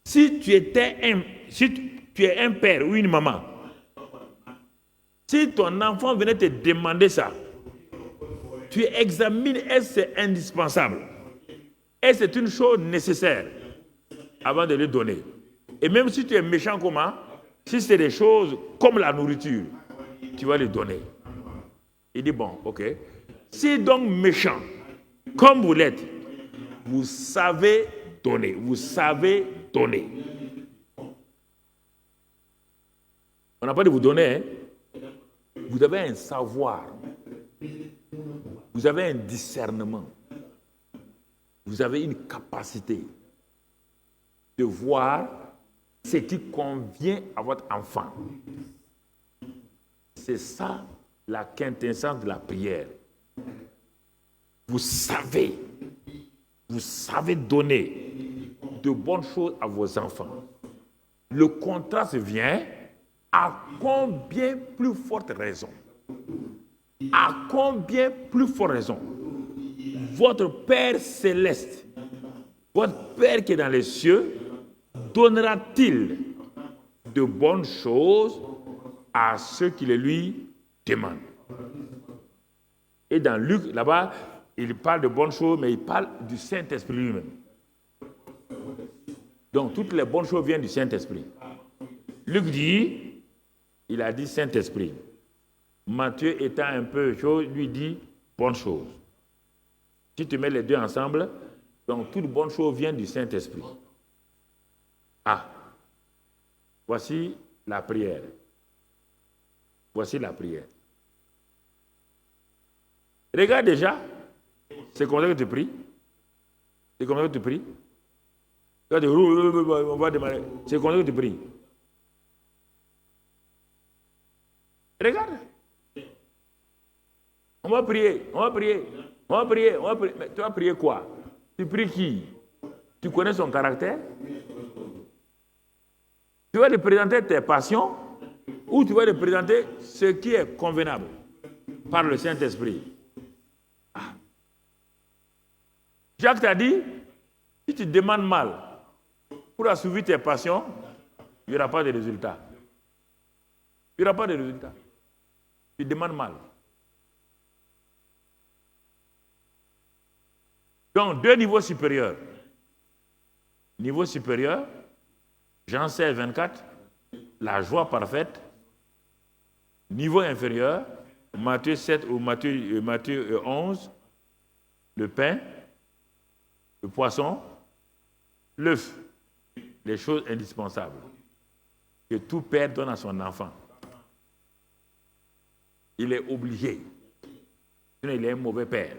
si tu es un père ou une maman, si ton enfant venait te demander ça, tu examines est-ce que c'est indispensable, est-ce que c'est une chose nécessaire avant de le donner. Et même si tu es méchant comment, si c'est des choses comme la nourriture, tu vas les donner. Il dit bon, ok. Si donc méchant, comme vous l'êtes, vous savez donner, vous savez donner. On n'a pas de vous donner, hein? Vous avez un savoir, vous avez un discernement, vous avez une capacité de voir ce qui convient à votre enfant. C'est ça la quintessence de la prière. Vous savez donner de bonnes choses à vos enfants. Le contraste vient à combien plus forte raison? À combien plus forte raison? Votre Père céleste, votre Père qui est dans les cieux, donnera-t-il de bonnes choses à ceux qui les lui demandent? Et dans Luc, là-bas, il parle de bonnes choses, mais il parle du Saint-Esprit lui-même. Donc, toutes les bonnes choses viennent du Saint-Esprit. Luc dit, il a dit Saint-Esprit. Matthieu étant un peu chaud, lui dit bonnes choses. Si tu mets les deux ensemble, donc toutes bonnes choses viennent du Saint-Esprit. Ah, voici la prière. Voici la prière. Regarde déjà, c'est comme ça que tu pries. C'est comme ça que tu pries. On va démarrer. C'est comme ça que tu pries. Regarde. On va prier. Mais tu vas prier quoi? Tu pries qui? Tu connais son caractère? Tu vas lui présenter tes passions ou tu vas lui présenter ce qui est convenable par le Saint-Esprit? Ah. Jacques t'a dit, si tu demandes mal pour assouvir tes passions, il n'y aura pas de résultat. Il n'y aura pas de résultat. Tu demandes mal. Donc, 2 niveaux supérieurs. Niveau supérieur, Jean 16, 24, la joie parfaite. Niveau inférieur, Matthieu 7 ou Matthieu 11, le pain, le poisson, l'œuf, les choses indispensables que tout père donne à son enfant. Il est obligé. Sinon, il est un mauvais père.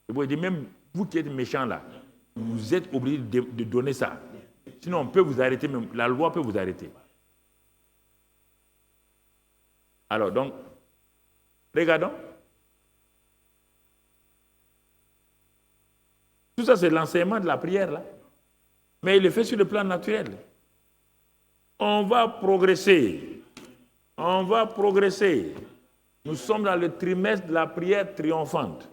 Je vous dis, même vous qui êtes méchants là, vous êtes obligé de donner ça. Sinon, on peut vous arrêter, même la loi peut vous arrêter. Alors, donc, regardons. Tout ça, c'est l'enseignement de la prière, là. Mais il le fait sur le plan naturel. On va progresser. On va progresser. Nous sommes dans le trimestre de la prière triomphante.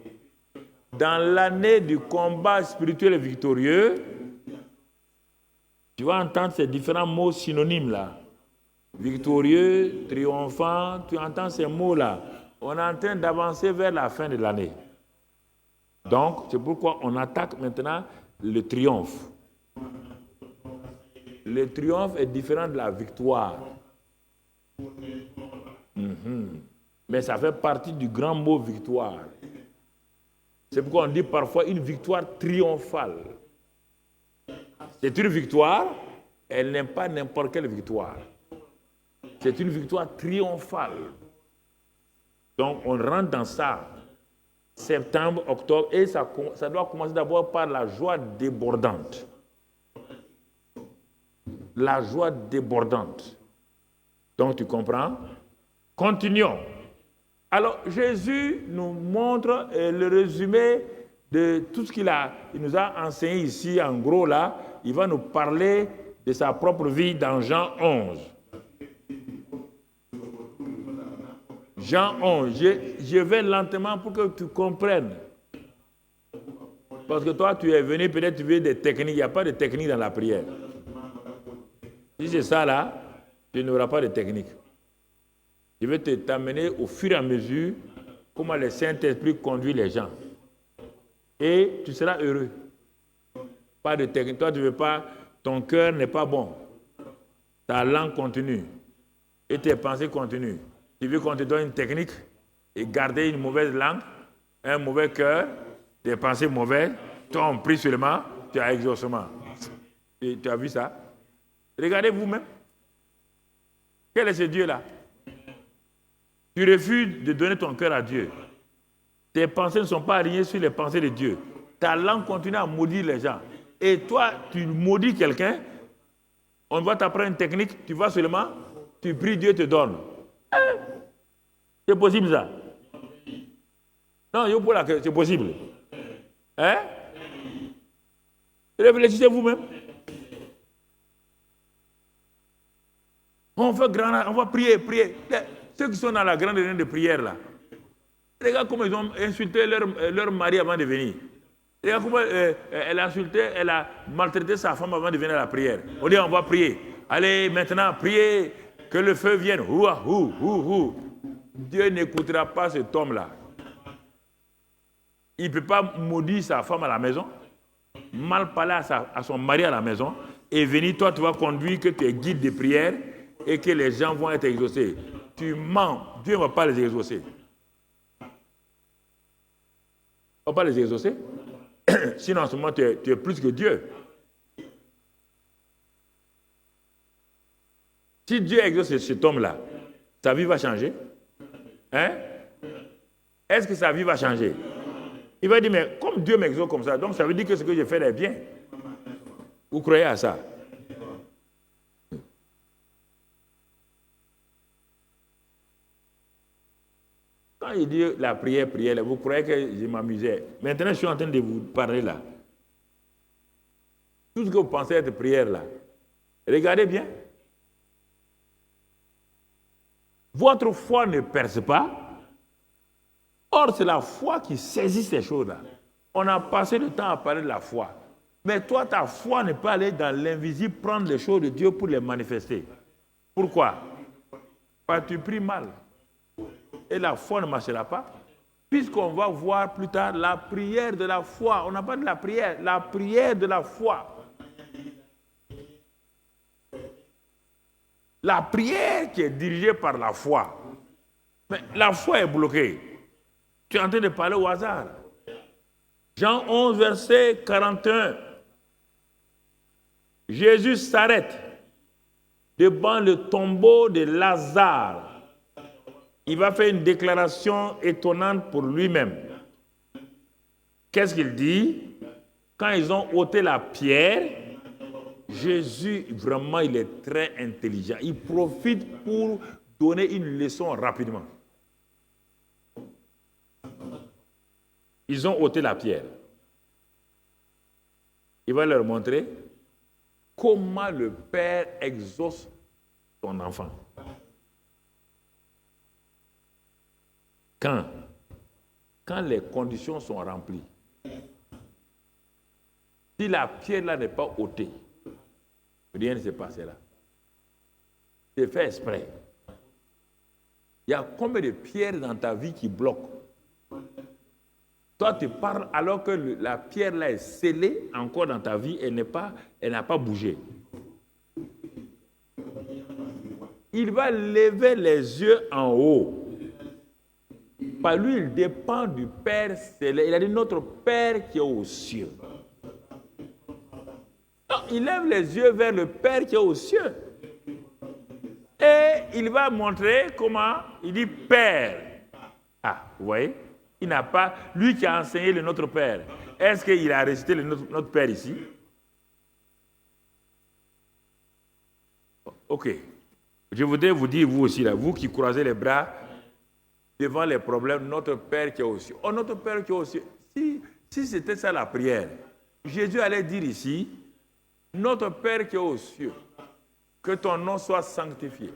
Dans l'année du combat spirituel victorieux, tu vas entendre ces différents mots synonymes là. Victorieux, triomphant, tu entends ces mots-là. On est en train d'avancer vers la fin de l'année. Donc, c'est pourquoi on attaque maintenant le triomphe. Le triomphe est différent de la victoire. Mais ça fait partie du grand mot victoire. C'est pourquoi on dit parfois une victoire triomphale. C'est une victoire, elle n'est pas n'importe quelle victoire. C'est une victoire triomphale. Donc on rentre dans ça, septembre, octobre, et ça doit commencer d'abord par la joie débordante. La joie débordante. Donc tu comprends? Continuons. Alors Jésus nous montre le résumé de tout ce qu'il nous a enseigné ici, en gros là. Il va nous parler de sa propre vie dans Jean 11. Jean 11, je vais lentement pour que tu comprennes. Parce que toi, tu es venu, peut-être tu veux des techniques. Il n'y a pas de technique dans la prière. Si c'est ça là, tu n'auras pas de technique. Je vais t'amener au fur et à mesure comment le Saint-Esprit conduit les gens. Et tu seras heureux. Pas de technique. Toi, tu ne veux pas, ton cœur n'est pas bon. Ta langue continue. Et tes pensées continuent. Tu veux qu'on te donne une technique et garder une mauvaise langue, un mauvais cœur, des pensées mauvaises. Toi, on prie seulement, tu as exaucement. Et tu as vu ça? Regardez vous-même. Quel est ce Dieu-là? Tu refuses de donner ton cœur à Dieu. Tes pensées ne sont pas alignées sur les pensées de Dieu. Ta langue continue à maudire les gens. Et toi, tu maudis quelqu'un, on va t'apprendre une technique, tu vas seulement, tu pries, Dieu te donne. C'est possible ça? Non, c'est possible. Hein? Réfléchissez vous-même. On va prier. Ceux qui sont dans la grande réunion de prière là, regarde comment ils ont insulté leur mari avant de venir. Regarde comment elle a maltraité sa femme avant de venir à la prière. On dit on va prier. Allez maintenant, priez que le feu vienne. Dieu n'écoutera pas cet homme-là. Il ne peut pas maudire sa femme à la maison, mal parler à son mari à la maison, et venir, toi, tu vas conduire que tu es guide de prière et que les gens vont être exaucés. Tu mens. Dieu ne va pas les exaucer. Il ne va pas les exaucer. Sinon, en ce moment, tu es plus que Dieu. Si Dieu exauce cet homme-là, sa vie va changer. Hein? Est-ce que sa vie va changer? Il va dire, mais comme Dieu m'exauce comme ça, donc ça veut dire que ce que je fais est bien. Vous croyez à ça? Quand il dit la prière, vous croyez que je m'amusais. Maintenant, je suis en train de vous parler là. Tout ce que vous pensez être prière là, regardez bien. Votre foi ne perce pas. Or, c'est la foi qui saisit ces choses-là. On a passé le temps à parler de la foi. Mais toi, ta foi ne peut aller dans l'invisible prendre les choses de Dieu pour les manifester. Pourquoi? Parce que tu pries mal. Et la foi ne marchera pas. Puisqu'on va voir plus tard la prière de la foi. On n'a pas de la prière de la foi. La prière qui est dirigée par la foi. Mais la foi est bloquée. Tu es en train de parler au hasard. Jean 11, verset 41. Jésus s'arrête devant le tombeau de Lazare. Il va faire une déclaration étonnante pour lui-même. Qu'est-ce qu'il dit? Quand ils ont ôté la pierre, Jésus, vraiment, il est très intelligent. Il profite pour donner une leçon rapidement. Ils ont ôté la pierre. Il va leur montrer comment le Père exauce son enfant. Quand les conditions sont remplies, si la pierre là n'est pas ôtée, rien ne se passera. C'est fait exprès. Il y a combien de pierres dans ta vie qui bloquent? Toi, tu parles alors que la pierre là est scellée encore dans ta vie, elle n'a pas bougé. Il va lever les yeux en haut. Par lui, il dépend du Père céleste. Il a dit notre Père qui est aux cieux. Non, il lève les yeux vers le Père qui est aux cieux. Et il va montrer comment il dit Père. Ah, vous voyez? Il n'a pas, lui qui a enseigné le Notre Père. Est-ce qu'il a récité le Notre Père ici? Ok. Je voudrais vous dire, vous aussi, là, vous qui croisez les bras devant les problèmes, notre Père qui est aux cieux. Oh, notre Père qui est aux cieux. Si c'était ça la prière, Jésus allait dire ici, notre Père qui est aux cieux, que ton nom soit sanctifié,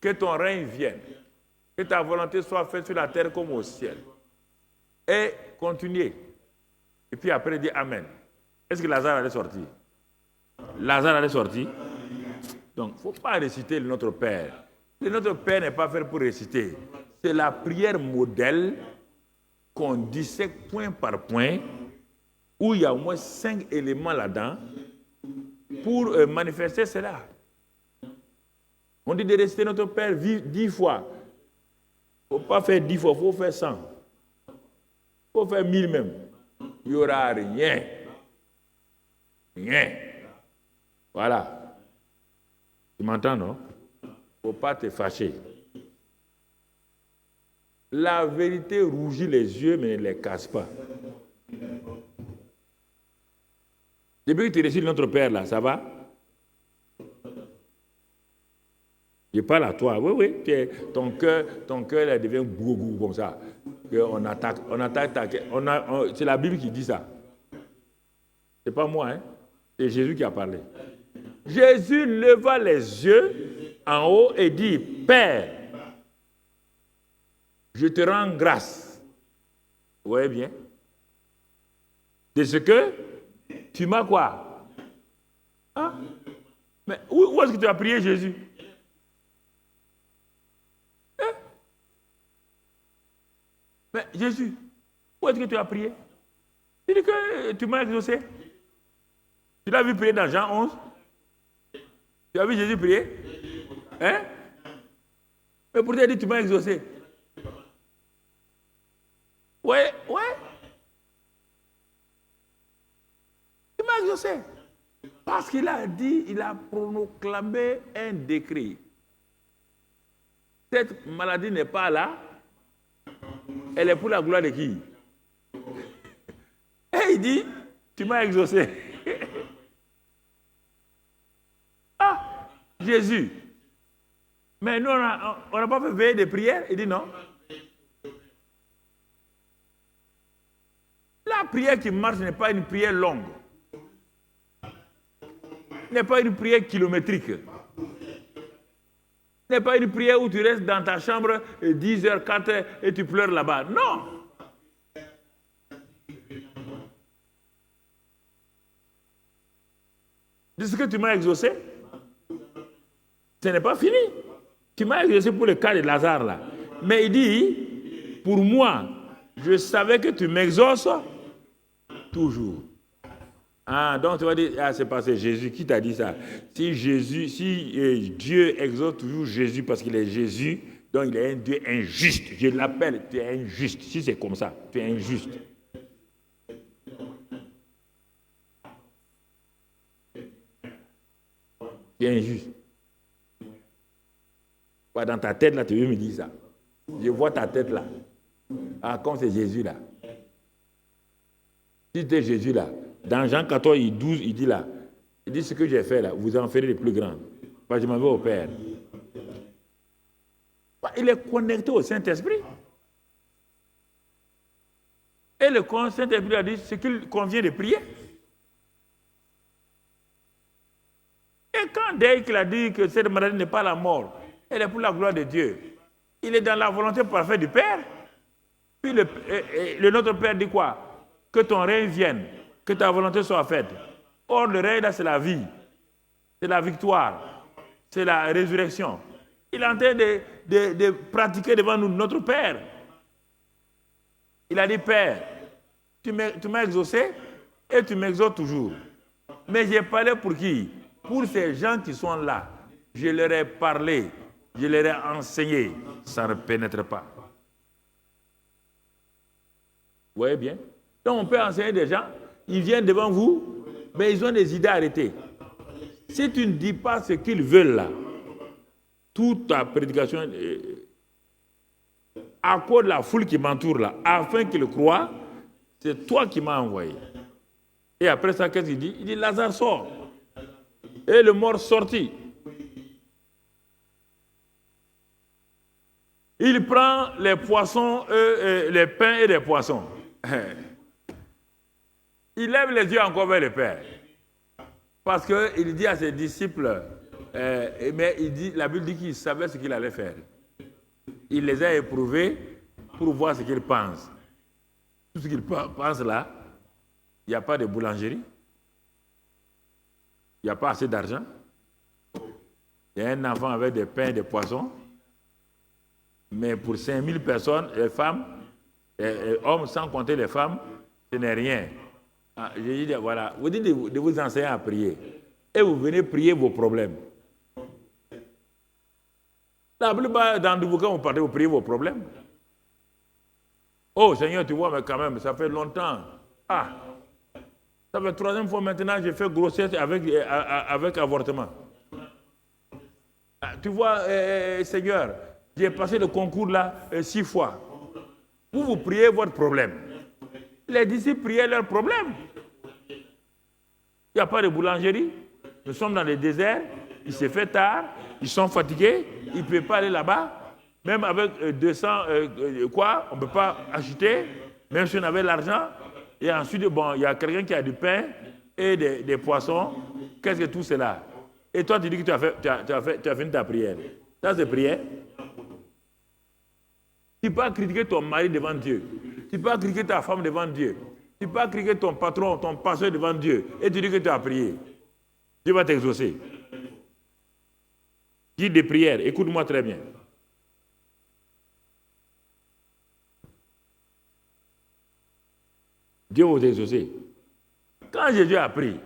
que ton règne vienne, que ta volonté soit faite sur la terre comme au ciel. Et continuer. Et puis après, dire Amen. Est-ce que Lazare allait sortir? Lazare allait sortir? Donc, il ne faut pas réciter le Notre Père. Le Notre Père n'est pas fait pour réciter. C'est la prière modèle qu'on dissèque point par point, où il y a au moins 5 éléments là-dedans pour manifester cela. On dit de réciter Notre Père 10 fois. Il ne faut pas faire 10 fois, il faut faire 100. Il faut faire 1000 même. Il n'y aura rien. Rien. Voilà. Tu m'entends, non? Il ne faut pas te fâcher. La vérité rougit les yeux, mais ne les casse pas. Depuis que tu récites Notre Père, là, ça va? Je parle à toi. Oui. Ton cœur là, devient gougou comme ça. On attaque. C'est la Bible qui dit ça. C'est pas moi, hein? C'est Jésus qui a parlé. Jésus leva les yeux en haut et dit, Père, je te rends grâce. Vous voyez bien? De ce que tu m'as quoi? Hein? Mais où est-ce que tu as prié Jésus? Hein? Mais Jésus, où est-ce que tu as prié? Il dit que tu m'as exaucé. Tu l'as vu prier dans Jean 11? Tu as vu Jésus prier? Hein? Mais pourtant il dit tu m'as exaucé. Ouais. Tu m'as exaucé. Parce qu'il a dit, il a proclamé un décret. Cette maladie n'est pas là. Elle est pour la gloire de qui? Et il dit, tu m'as exaucé. Ah, Jésus. Mais nous, on n'a pas fait veiller de prière. Il dit non. La prière qui marche n'est pas une prière longue. N'est pas une prière kilométrique. N'est pas une prière où tu restes dans ta chambre 10 heures, 4 heures et tu pleures là-bas. Non. De ce que tu m'as exaucé, ce n'est pas fini. Tu m'as exaucé pour le cas de Lazare là. Mais il dit, pour moi, je savais que tu m'exauces toujours. Ah, donc tu vas dire, ah, c'est parce que Jésus, qui t'a dit ça? Si Dieu exauce toujours Jésus parce qu'il est Jésus, Donc il est un Dieu injuste. Je l'appelle, tu es injuste. Si c'est comme ça, tu es injuste. Tu es injuste. Dans ta tête, là, tu veux me dire ça. Je vois ta tête là. Ah, comme c'est Jésus là. Si c'était Jésus là, dans Jean 14, 12, il dit là, il dit ce que j'ai fait là, vous en ferez les plus grands. Parce que je m'en vais au Père. Il est connecté au Saint-Esprit. Et le Saint-Esprit a dit ce qu'il convient de prier. Et quand dès qu'il a dit que cette maladie n'est pas la mort, elle est pour la gloire de Dieu, il est dans la volonté parfaite du Père. Puis le Notre Père dit quoi? Que ton règne vienne, que ta volonté soit faite. Or, le règne là, c'est la vie, c'est la victoire, c'est la résurrection. Il est en train de pratiquer devant nous notre Père. Il a dit, Père, tu m'as exaucé et tu m'exauces toujours. Mais j'ai parlé pour qui? Pour ces gens qui sont là. Je leur ai parlé, je leur ai enseigné, ça ne pénètre pas. Vous voyez bien? Donc on peut enseigner des gens, ils viennent devant vous, mais ils ont des idées arrêtées. Si tu ne dis pas ce qu'ils veulent là, toute ta prédication, à cause de la foule qui m'entoure là, afin qu'ils croient, c'est toi qui m'as envoyé. Et après ça, qu'est-ce qu'il dit? Il dit, Lazare sort. Et le mort sortit. Il prend les poissons, les pains et les poissons. Il lève les yeux encore vers le Père. Parce qu'il dit à ses disciples, mais la Bible dit qu'il savait ce qu'il allait faire. Il les a éprouvés pour voir ce qu'ils pensent. Tout ce qu'ils pensent là, il n'y a pas de boulangerie. Il n'y a pas assez d'argent. Il y a un enfant avec des pains et des poissons. Mais pour 5000 personnes, les femmes, les hommes, sans compter les femmes, ce n'est rien. Ah, je dis, voilà, vous dites de vous enseigner à prier. Et vous venez prier vos problèmes. La plupart d'entre vous, quand vous partez, vous priez vos problèmes. Oh Seigneur, tu vois, mais quand même, ça fait longtemps. Ah, ça fait 3e fois maintenant que j'ai fait grossesse avec avortement. Ah, tu vois, Seigneur, j'ai passé le concours là 6 fois. Vous priez votre problème. Les disciples priaient leurs problèmes. Il n'y a pas de boulangerie. Nous sommes dans le désert. Il s'est fait tard. Ils sont fatigués. Ils ne peuvent pas aller là-bas. Même avec 200, on ne peut pas acheter. Même si on avait l'argent. Et ensuite, bon, il y a quelqu'un qui a du pain et des poissons. Qu'est-ce que tout cela? Et toi, tu dis que tu as fini ta prière. Ça, c'est prière. Tu ne peux pas critiquer ton mari devant Dieu. Tu ne peux pas critiquer ta femme devant Dieu. Tu ne peux pas critiquer ton patron, ton pasteur devant Dieu. Et tu dis que tu as prié. Dieu va t'exaucer. Guide de prière, écoute-moi très bien. Dieu va t'exaucer. Quand Jésus a prié,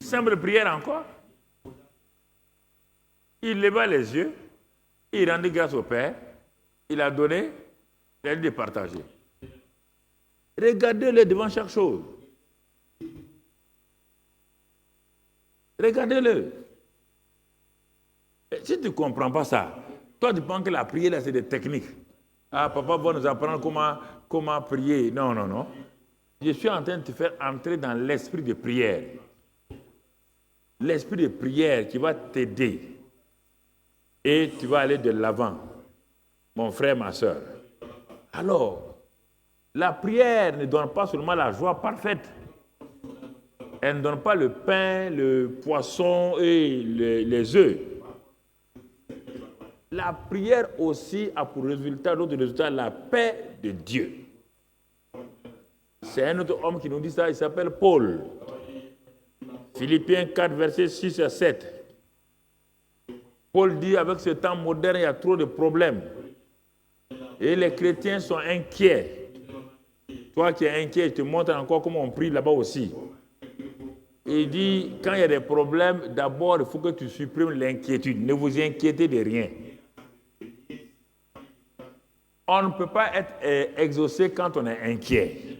simple prière encore, il leva les yeux, il rendit grâce au Père, il a donné, il a dit de partager. Regardez-le devant chaque chose. Regardez-le. Et si tu ne comprends pas ça, toi tu penses que la prière là c'est des techniques. Ah, papa va nous apprendre comment prier. Non, non, non. Je suis en train de te faire entrer dans l'esprit de prière. L'esprit de prière qui va t'aider. Et tu vas aller de l'avant, mon frère, ma soeur. Alors, la prière ne donne pas seulement la joie parfaite. Elle ne donne pas le pain, le poisson et les œufs. La prière aussi a pour résultat, d'autres résultats, la paix de Dieu. C'est un autre homme qui nous dit ça, il s'appelle Paul. Philippiens 4, versets 6 à 7. Paul dit, avec ce temps moderne, il y a trop de problèmes. Et les chrétiens sont inquiets. Toi qui es inquiet, je te montre encore comment on prie là-bas aussi. Et il dit, quand il y a des problèmes, d'abord, il faut que tu supprimes l'inquiétude. Ne vous inquiétez de rien. On ne peut pas être exaucé quand on est inquiet.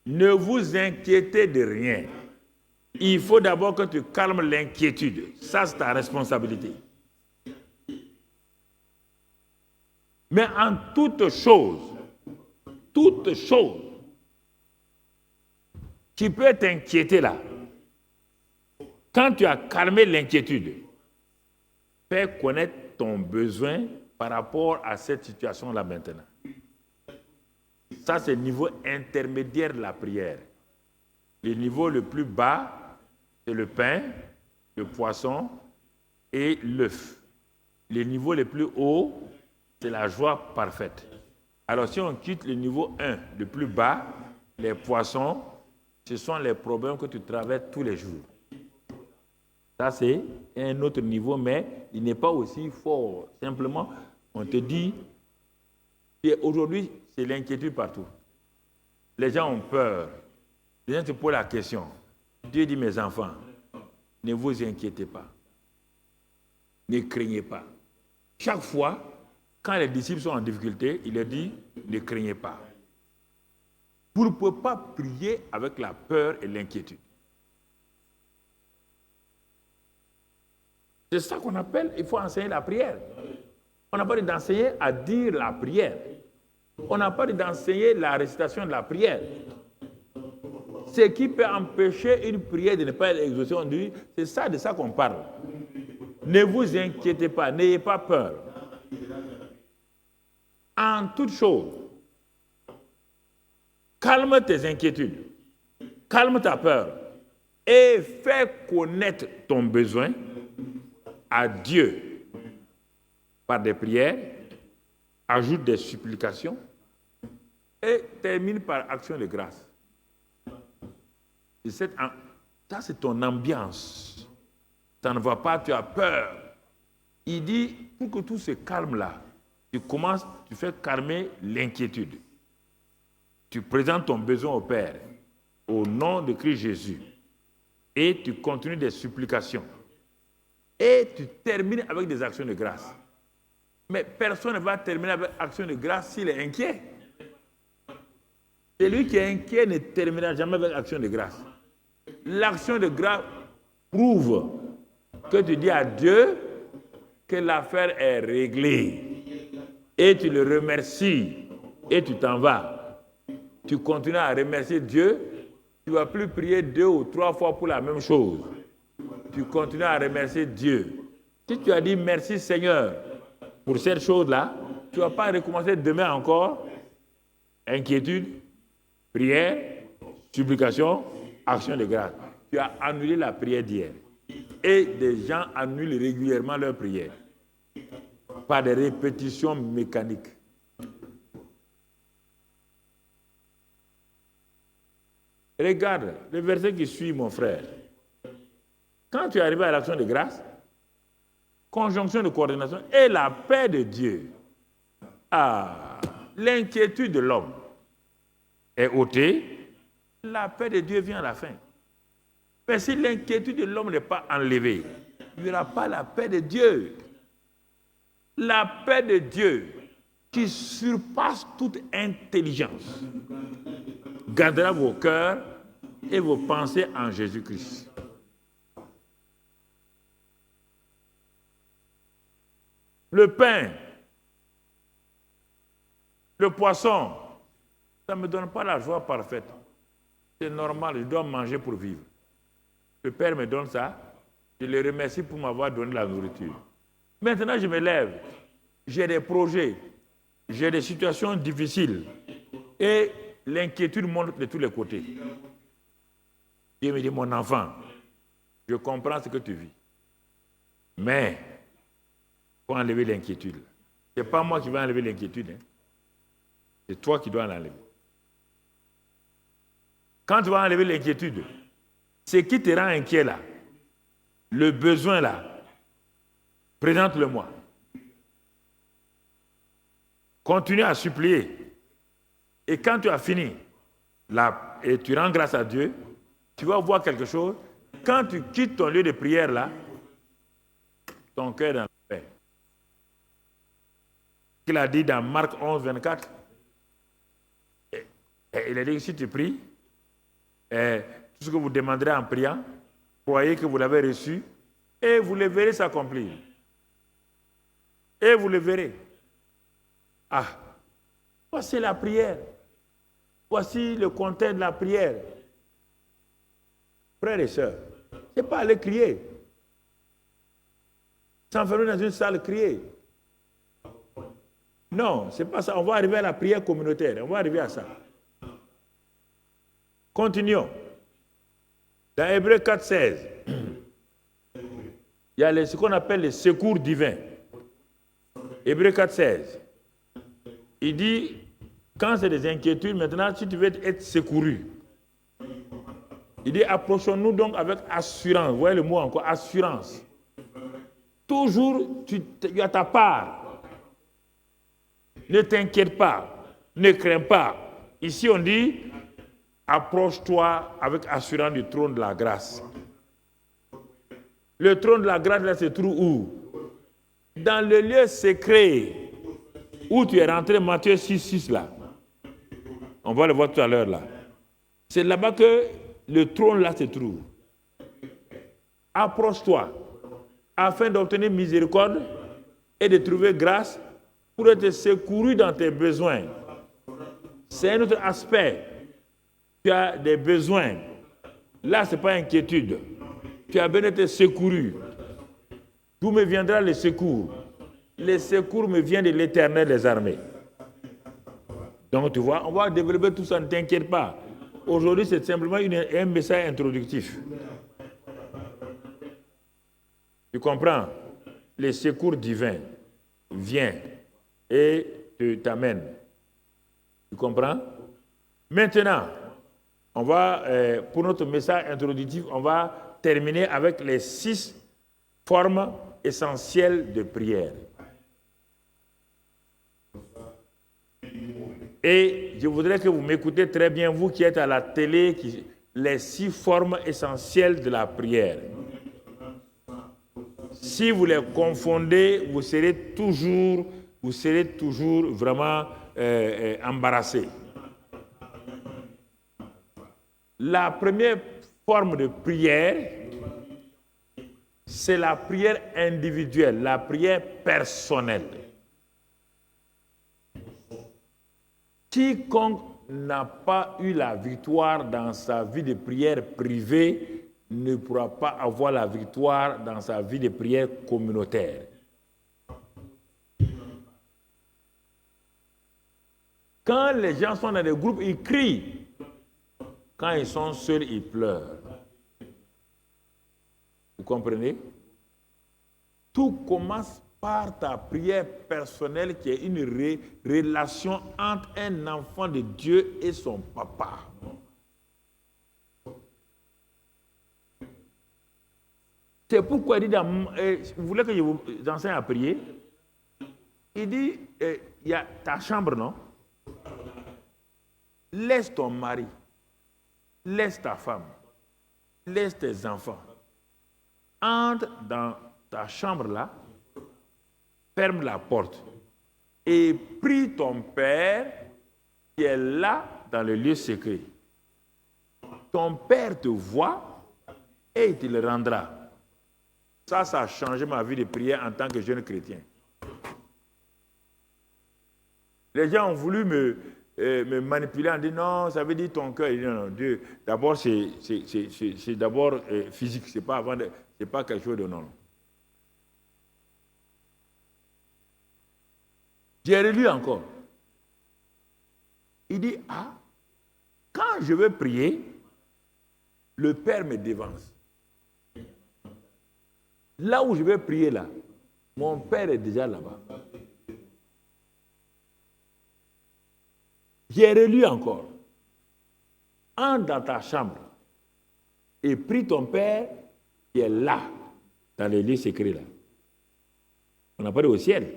Ne vous inquiétez de rien. Il faut d'abord que tu calmes l'inquiétude. Ça, c'est ta responsabilité. Mais en toute chose, tu peux t'inquiéter là. Quand tu as calmé l'inquiétude, fais connaître ton besoin par rapport à cette situation-là maintenant. Ça, c'est le niveau intermédiaire de la prière. Le niveau le plus bas, c'est le pain, le poisson et l'œuf. Le niveau le plus haut, c'est la joie parfaite. Alors, si on quitte le niveau 1, le plus bas, les poissons, ce sont les problèmes que tu traverses tous les jours. Ça, c'est un autre niveau, mais il n'est pas aussi fort. Simplement, on te dit, aujourd'hui, c'est l'inquiétude partout. Les gens ont peur. Les gens te posent la question. Dieu dit, mes enfants, ne vous inquiétez pas. Ne craignez pas. Chaque fois, quand les disciples sont en difficulté, il leur dit, ne craignez pas. Vous ne pouvez pas prier avec la peur et l'inquiétude. C'est ça qu'on appelle, il faut enseigner la prière. On n'a pas dit d'enseigner à dire la prière. On n'a pas dit d'enseigner la récitation de la prière. Ce qui peut empêcher une prière de ne pas être exaucée, on dit, c'est ça de ça qu'on parle. Ne vous inquiétez pas, n'ayez pas peur. En toute chose, calme tes inquiétudes, calme ta peur et fais connaître ton besoin à Dieu par des prières, ajoute des supplications et termine par action de grâce. Et ça, c'est ton ambiance. Ça ne va pas, tu as peur. Il dit, pour que tout se calme là, tu fais calmer l'inquiétude. Tu présentes ton besoin au Père, au nom de Christ Jésus, et tu continues des supplications. Et tu termines avec des actions de grâce. Mais personne ne va terminer avec action de grâce s'il est inquiet. Celui qui est inquiet ne terminera jamais avec action de grâce. L'action de grâce prouve que tu dis à Dieu que l'affaire est réglée. Et tu le remercies et tu t'en vas. Tu continues à remercier Dieu. Tu ne vas plus prier 2 ou 3 fois pour la même chose. Tu continues à remercier Dieu. Si tu as dit merci Seigneur pour cette chose-là, tu ne vas pas recommencer demain encore. Inquiétude, prière, supplication, action de grâce. Tu as annulé la prière d'hier. Et des gens annulent régulièrement leur prière par des répétitions mécaniques. Regarde le verset qui suit, mon frère. Quand tu es arrivé à l'action de grâce, conjonction de coordination et la paix de Dieu, l'inquiétude de l'homme est ôtée, la paix de Dieu vient à la fin. Mais si l'inquiétude de l'homme n'est pas enlevée, il n'y aura pas la paix de Dieu. La paix de Dieu qui surpasse toute intelligence gardera vos cœurs et vos pensées en Jésus-Christ. Le pain, le poisson, ça ne me donne pas la joie parfaite. C'est normal, je dois manger pour vivre. Le Père me donne ça, je le remercie pour m'avoir donné la nourriture. Maintenant, je me lève, j'ai des projets, j'ai des situations difficiles et l'inquiétude monte de tous les côtés. Dieu me dit, mon enfant, je comprends ce que tu vis, mais il faut enlever l'inquiétude. Ce n'est pas moi qui vais enlever l'inquiétude, hein. C'est toi qui dois l'enlever. Quand tu vas enlever l'inquiétude, ce qui te rend inquiet là, le besoin là, présente-le-moi. Continue à supplier. Et quand tu as fini, là, et tu rends grâce à Dieu, tu vas voir quelque chose. Quand tu quittes ton lieu de prière là, ton cœur est dans la paix. qu'il a dit dans Marc 11, 24. Et il a dit que si tu pries, tout ce que vous demanderez en priant, croyez que vous l'avez reçu et vous le verrez s'accomplir. Et vous le verrez. Ah, voici la prière. Voici le contenu de la prière. Frères et sœurs, ce n'est pas aller crier. S'enfermer dans une salle, crier. Non, ce n'est pas ça. On va arriver à la prière communautaire. On va arriver à ça. Continuons. Dans Hébreux 4, 16, il y a ce qu'on appelle les secours divins. Hébreux 4, 16. Il dit, quand c'est des inquiétudes, maintenant, si tu veux être secouru, il dit, approchons-nous donc avec assurance. Vous voyez le mot encore, assurance. Toujours, tu as ta part. Ne t'inquiète pas, ne crains pas. Ici, on dit, approche-toi avec assurance du trône de la grâce. Le trône de la grâce, là, se trouve où? Dans le lieu secret où tu es rentré, Matthieu 6, 6, là. On va le voir tout à l'heure, là. C'est là-bas que le trône, là, se trouve. Approche-toi afin d'obtenir miséricorde et de trouver grâce pour être secouru dans tes besoins. C'est un autre aspect. Tu as des besoins. Là, ce n'est pas inquiétude. Tu as besoin d'être secouru. D'où me viendra le secours? Le secours me vient de l'Éternel des armées. Donc, tu vois, on va développer tout ça, ne t'inquiète pas. Aujourd'hui, c'est simplement un message introductif. Tu comprends? Le secours divin vient et t'amène. Tu comprends? Maintenant, on va, pour notre message introductif, on va terminer avec les 6 formes essentielles de prière. Et je voudrais que vous m'écoutez très bien, vous qui êtes à la télé, les 6 formes essentielles de la prière. Si vous les confondez, vous serez toujours vraiment embarrassé. La première forme de prière, c'est la prière individuelle, la prière personnelle. Quiconque n'a pas eu la victoire dans sa vie de prière privée ne pourra pas avoir la victoire dans sa vie de prière communautaire. Quand les gens sont dans des groupes, ils crient. Quand ils sont seuls, ils pleurent. Vous comprenez? Tout commence par ta prière personnelle qui est une relation entre un enfant de Dieu et son papa. C'est pourquoi il dit, vous voulez que je vous enseigne à prier? Il dit, il y a ta chambre, non? Laisse ton mari, laisse ta femme, laisse tes enfants. Entre dans ta chambre là, ferme la porte et prie ton Père qui est là dans le lieu secret. Ton Père te voit et il te le rendra. Ça a changé ma vie de prière en tant que jeune chrétien. Les gens ont voulu me manipuler en disant non, ça veut dire ton cœur. Non, non, Dieu, d'abord c'est d'abord physique, c'est pas quelque chose de non. J'ai relu encore. Il dit, quand je veux prier, le Père me dévance. Là où je vais prier là, mon Père est déjà là-bas. J'ai relu encore. Entre dans ta chambre et prie ton Père qui est là, dans les lieux secrets là. On n'a pas dit au ciel.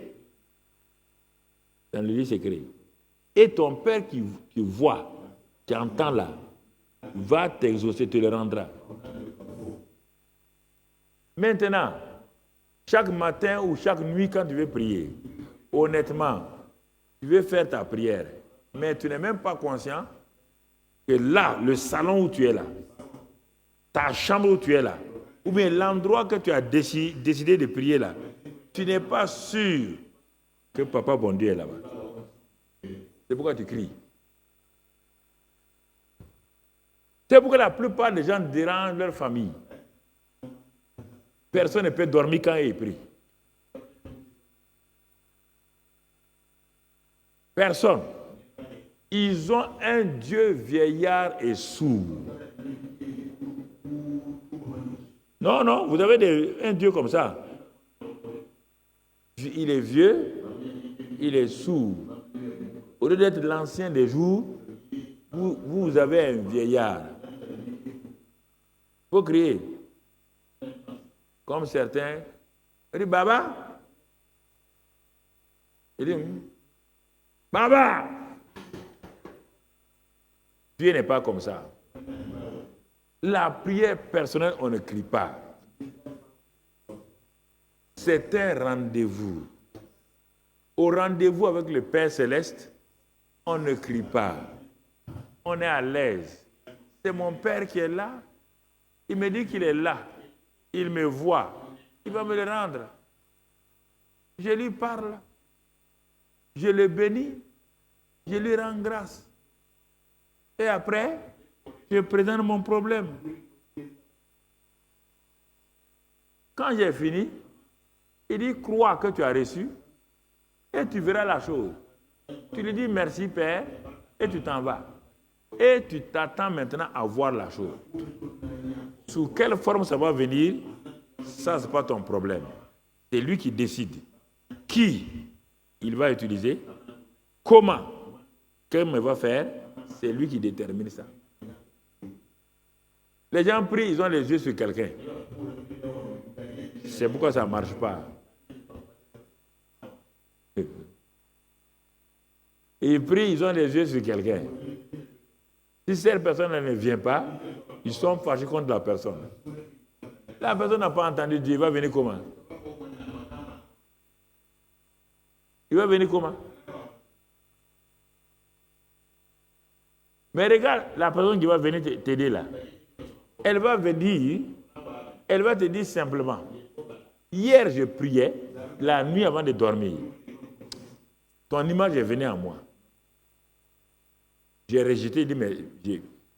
Dans les lieux secrets. Et ton Père qui voit, qui entend là, va t'exaucer, te le rendra. Maintenant, chaque matin ou chaque nuit quand tu veux prier, honnêtement, Tu veux faire ta prière, mais tu n'es même pas conscient que là, le salon où tu es là, ta chambre où tu es là, ou bien l'endroit que tu as décidé de prier là, tu n'es pas sûr que Papa bon Dieu est là-bas. C'est pourquoi tu cries. C'est pourquoi la plupart des gens dérangent leur famille. Personne ne peut dormir quand il prie. Personne. Ils ont un Dieu vieillard et sourd. Non, non, vous avez un Dieu comme ça. Il est vieux, il est sourd. Au lieu d'être l'ancien des jours, vous avez un vieillard. Il faut crier. Comme certains. Il dit, Baba. Il dit, Baba. Dieu n'est pas comme ça. La prière personnelle, on ne crie pas. C'est un rendez-vous. Au rendez-vous avec le Père Céleste, on ne crie pas. On est à l'aise. C'est mon Père qui est là. Il me dit qu'il est là. Il me voit. Il va me le rendre. Je lui parle. Je le bénis. Je lui rends grâce. Et après, je présente mon problème. Quand j'ai fini, il dit, crois que tu as reçu et tu verras la chose. Tu lui dis merci Père et tu t'en vas. Et tu t'attends maintenant à voir la chose. Sous quelle forme ça va venir, ça c'est pas ton problème. C'est lui qui décide qui il va utiliser, comment, qu'est-ce qu'il va faire, c'est lui qui détermine ça. Les gens prient, ils ont les yeux sur quelqu'un. C'est pourquoi ça ne marche pas. Ils prient, ils ont les yeux sur quelqu'un. Si cette personne ne vient pas, ils sont fâchés contre la personne. La personne n'a pas entendu Dieu, il va venir comment? Il va venir comment? Mais regarde, la personne qui va venir t'aider là, elle va te dire simplement, hier je priais, la nuit avant de dormir, ton image est venue à moi. J'ai rejeté, dit, mais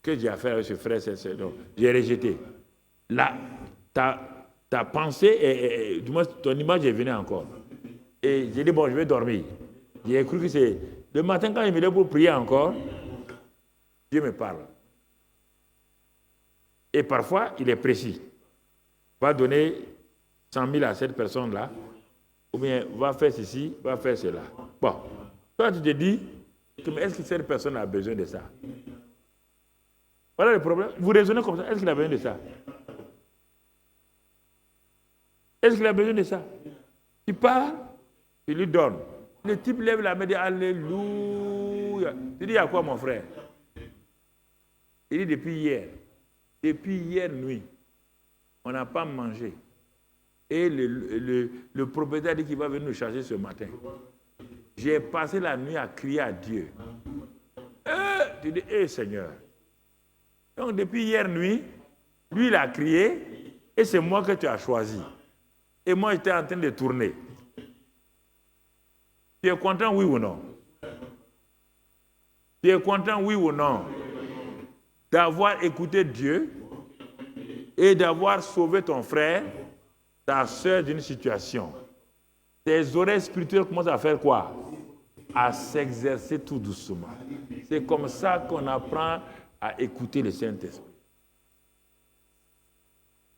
que j'ai à faire avec ce frère, j'ai rejeté. Là, ta pensée, du moins ton image est venue encore. Et j'ai dit, bon, je vais dormir. J'ai cru que c'est... Le matin, quand je me lève pour prier encore, Dieu me parle. Et parfois, il est précis. Va donner 100 000 à cette personne-là, ou bien va faire ceci, va faire cela. Bon, toi, tu te dis, est-ce que cette personne a besoin de ça? Voilà le problème. Vous raisonnez comme ça. Est-ce qu'il a besoin de ça? Est-ce qu'il a besoin de ça? Tu pars, tu lui donnes. Le type lève la main et dit Alléluia. Tu dis à quoi, mon frère? Il dit depuis hier nuit, on n'a pas mangé. Et le propriétaire dit qu'il va venir nous charger ce matin. J'ai passé la nuit à crier à Dieu. Tu dis, Seigneur. Donc depuis hier nuit, lui il a crié et c'est moi que tu as choisi. Et moi j'étais en train de tourner. Tu es content, oui ou non? Tu es content, oui ou non? D'avoir écouté Dieu et d'avoir sauvé ton frère, ta soeur d'une situation. Tes oreilles spirituelles commencent à faire quoi? À s'exercer tout doucement. C'est comme ça qu'on apprend à écouter le Saint-Esprit.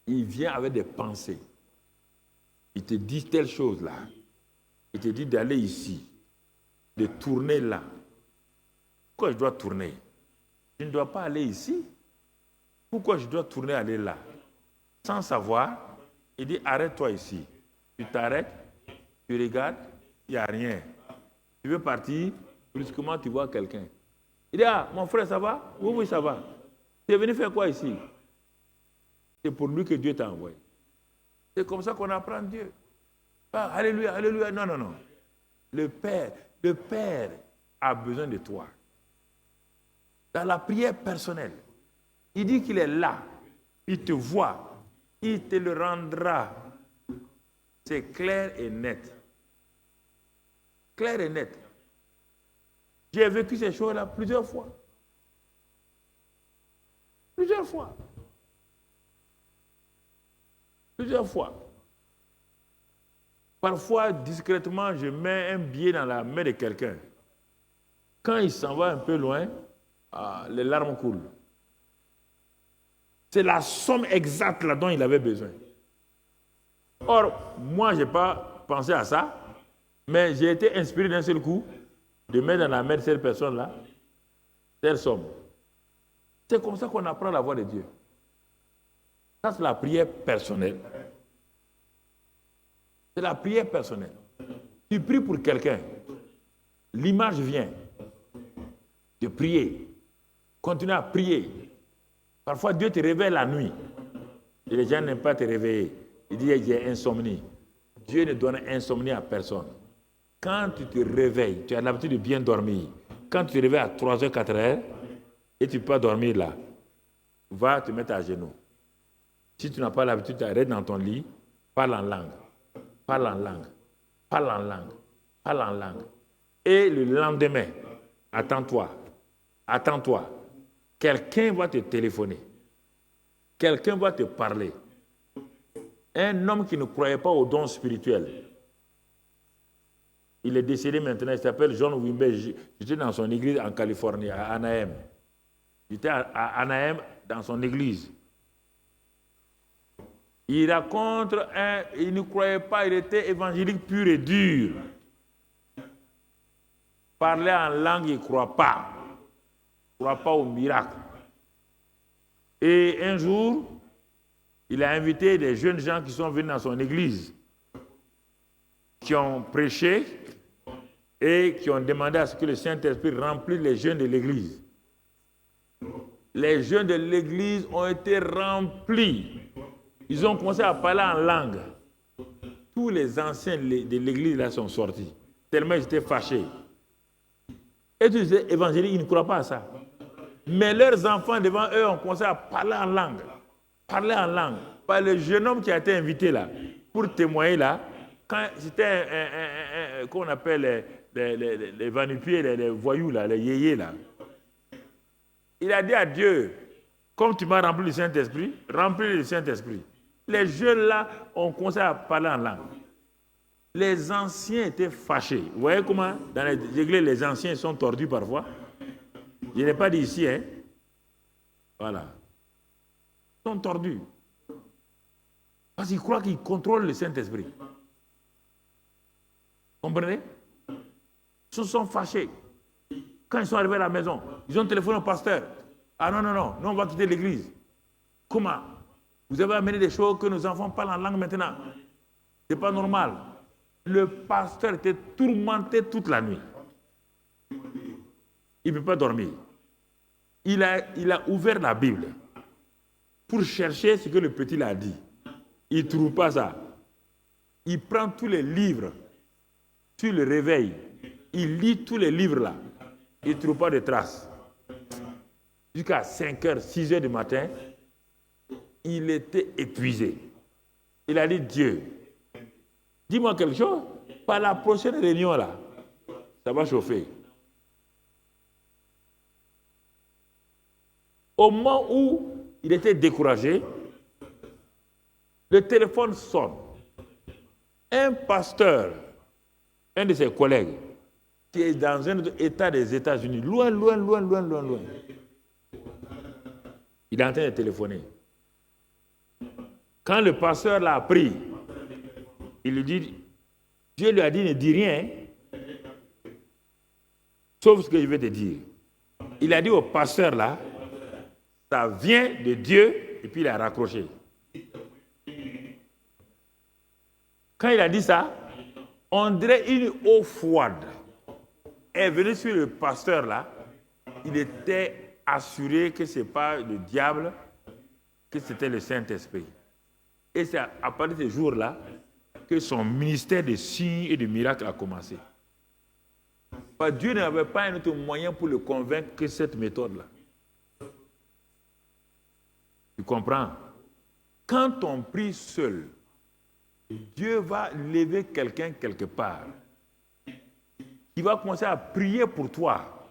Il vient avec des pensées. Il te dit telle chose là. Il te dit d'aller ici, de tourner là. Pourquoi je dois tourner? Je ne dois pas aller ici. Pourquoi je dois tourner aller là? Sans savoir, il dit arrête-toi ici. Tu t'arrêtes, tu regardes, il n'y a rien. Tu veux partir, brusquement tu vois quelqu'un. Il dit mon frère ça va? Oui, oui ça va. Tu es venu faire quoi ici? C'est pour lui que Dieu t'a envoyé. C'est comme ça qu'on apprend Dieu. Alléluia, alléluia. Non, non, non. le Père a besoin de toi. Dans la prière personnelle, il dit qu'il est là, il te voit, il te le rendra. C'est clair et net. Clair et net. J'ai vécu ces choses-là plusieurs fois. Plusieurs fois. Plusieurs fois. Parfois, discrètement, je mets un billet dans la main de quelqu'un. Quand il s'en va un peu loin, les larmes coulent. C'est la somme exacte là dont il avait besoin. Or, moi, je n'ai pas pensé à ça, mais j'ai été inspiré d'un seul coup de mettre dans la main de cette personne-là telle somme. C'est comme ça qu'on apprend la voix de Dieu. Ça, c'est la prière personnelle. C'est la prière personnelle. Tu pries pour quelqu'un. L'image vient de prier. Continue à prier. Parfois, Dieu te réveille la nuit. Et les gens n'aiment pas te réveiller. Ils disent, j'ai insomnie. Dieu ne donne insomnie à personne. Quand tu te réveilles, tu as l'habitude de bien dormir. Quand tu te réveilles à 3h, 4h, et tu peux pas dormir là, va te mettre à genoux. Si tu n'as pas l'habitude, tu arrêtes dans ton lit, parle en langue. Parle en langue. Parle en langue. Parle en langue. Et le lendemain, attends-toi. Attends-toi. Quelqu'un va te téléphoner. Quelqu'un va te parler. Un homme qui ne croyait pas aux dons spirituels. Il est décédé maintenant, il s'appelle John Wimber. J'étais dans son église en Californie, à Anaheim. J'étais à Anaheim dans son église. Il raconte, il ne croyait pas, il était évangélique pur et dur. Parler en langue, il ne croit pas. Il ne croit pas au miracle. Et un jour, il a invité des jeunes gens qui sont venus dans son église, qui ont prêché et qui ont demandé à ce que le Saint-Esprit remplisse les jeunes de l'église. Les jeunes de l'église ont été remplis. Ils ont commencé à parler en langue. Tous les anciens de l'église là sont sortis, tellement ils étaient fâchés. Et tous les évangéliques, ils ne croient pas à ça. Mais leurs enfants devant eux ont commencé à parler en langue. Parler en langue. Par le jeune homme qui a été invité là, pour témoigner là, quand c'était qu'on appelle les vanupiers, les voyous là, les yéyés là. Il a dit à Dieu, comme tu m'as rempli le Saint-Esprit, remplis le Saint-Esprit. Les jeunes là ont commencé à parler en langue. Les anciens étaient fâchés. Vous voyez comment dans les églises les anciens sont tordus parfois? Je n'ai pas dit ici, hein. Voilà. Ils sont tordus. Parce qu'ils croient qu'ils contrôlent le Saint-Esprit. Comprenez? Ils se sont fâchés. Quand ils sont arrivés à la maison, ils ont téléphoné au pasteur. Ah non, nous on va quitter l'église. Comment? Vous avez amené des choses que nos enfants parlent en langue maintenant. Ce n'est pas normal. Le pasteur était tourmenté toute la nuit. Il ne peut pas dormir. Il a ouvert la Bible pour chercher ce que le petit l'a dit. Il ne trouve pas ça. Il prend tous les livres sur le réveil. Il lit tous les livres là. Il ne trouve pas de traces. Jusqu'à 5h, 6h du matin, il était épuisé. Il a dit, Dieu, dis-moi quelque chose. Par la prochaine réunion là, ça va chauffer. Au moment où il était découragé, le téléphone sonne. Un pasteur, un de ses collègues, qui est dans un état des États-Unis, loin. Il est en train de téléphoner. Quand le pasteur l'a appris, il lui dit, Dieu lui a dit, ne dis rien, sauf ce que je vais te dire. Il a dit au pasteur là, ça vient de Dieu, et puis il a raccroché. Quand il a dit ça, on dirait une eau froide est venue sur le pasteur là. Il était assuré que ce n'est pas le diable, que c'était le Saint-Esprit. Et c'est à partir de ce jour-là que son ministère de signes et de miracles a commencé. Dieu n'avait pas un autre moyen pour le convaincre que cette méthode-là. Tu comprends? Quand on prie seul, Dieu va lever quelqu'un quelque part. Il va commencer à prier pour toi.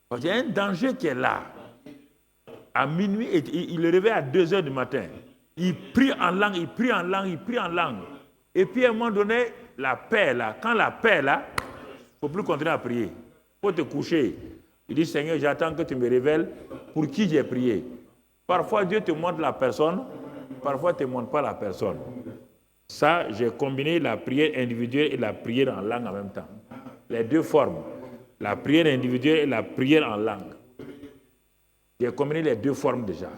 Parce qu'il y a un danger qui est là. À minuit, il est réveillé à 2 heures du matin. Il prie en langue, il prie en langue, il prie en langue. Et puis à un moment donné, la paix là, quand la paix est là, il ne faut plus continuer à prier. Il faut te coucher. Il dit, Seigneur, j'attends que tu me révèles pour qui j'ai prié. Parfois, Dieu te montre la personne, parfois, il ne te montre pas la personne. Ça, j'ai combiné la prière individuelle et la prière en langue en même temps. Les deux formes, la prière individuelle et la prière en langue. J'ai combiné les deux formes déjà.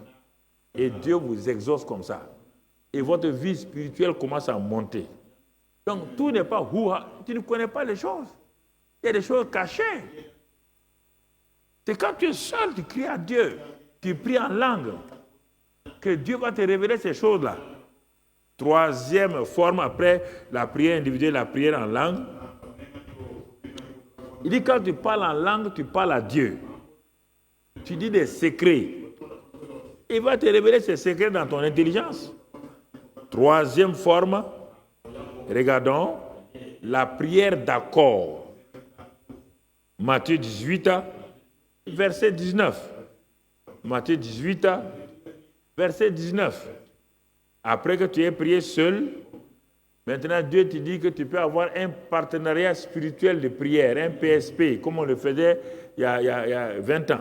Et Dieu vous exauce comme ça. Et votre vie spirituelle commence à monter. Donc, tout n'est pas tu ne connais pas les choses. Il y a des choses cachées. C'est quand tu es seul, tu cries à Dieu, tu pries en langue, que Dieu va te révéler ces choses-là. Troisième forme, après la prière individuelle, la prière en langue. Il dit, quand tu parles en langue, tu parles à Dieu. Tu dis des secrets. Il va te révéler ces secrets dans ton intelligence. Troisième forme, regardons, la prière d'accord. Matthieu 18, verset 19. Matthieu 18, verset 19. Après que tu aies prié seul, maintenant Dieu te dit que tu peux avoir un partenariat spirituel de prière, un PSP, comme on le faisait il y a 20 ans,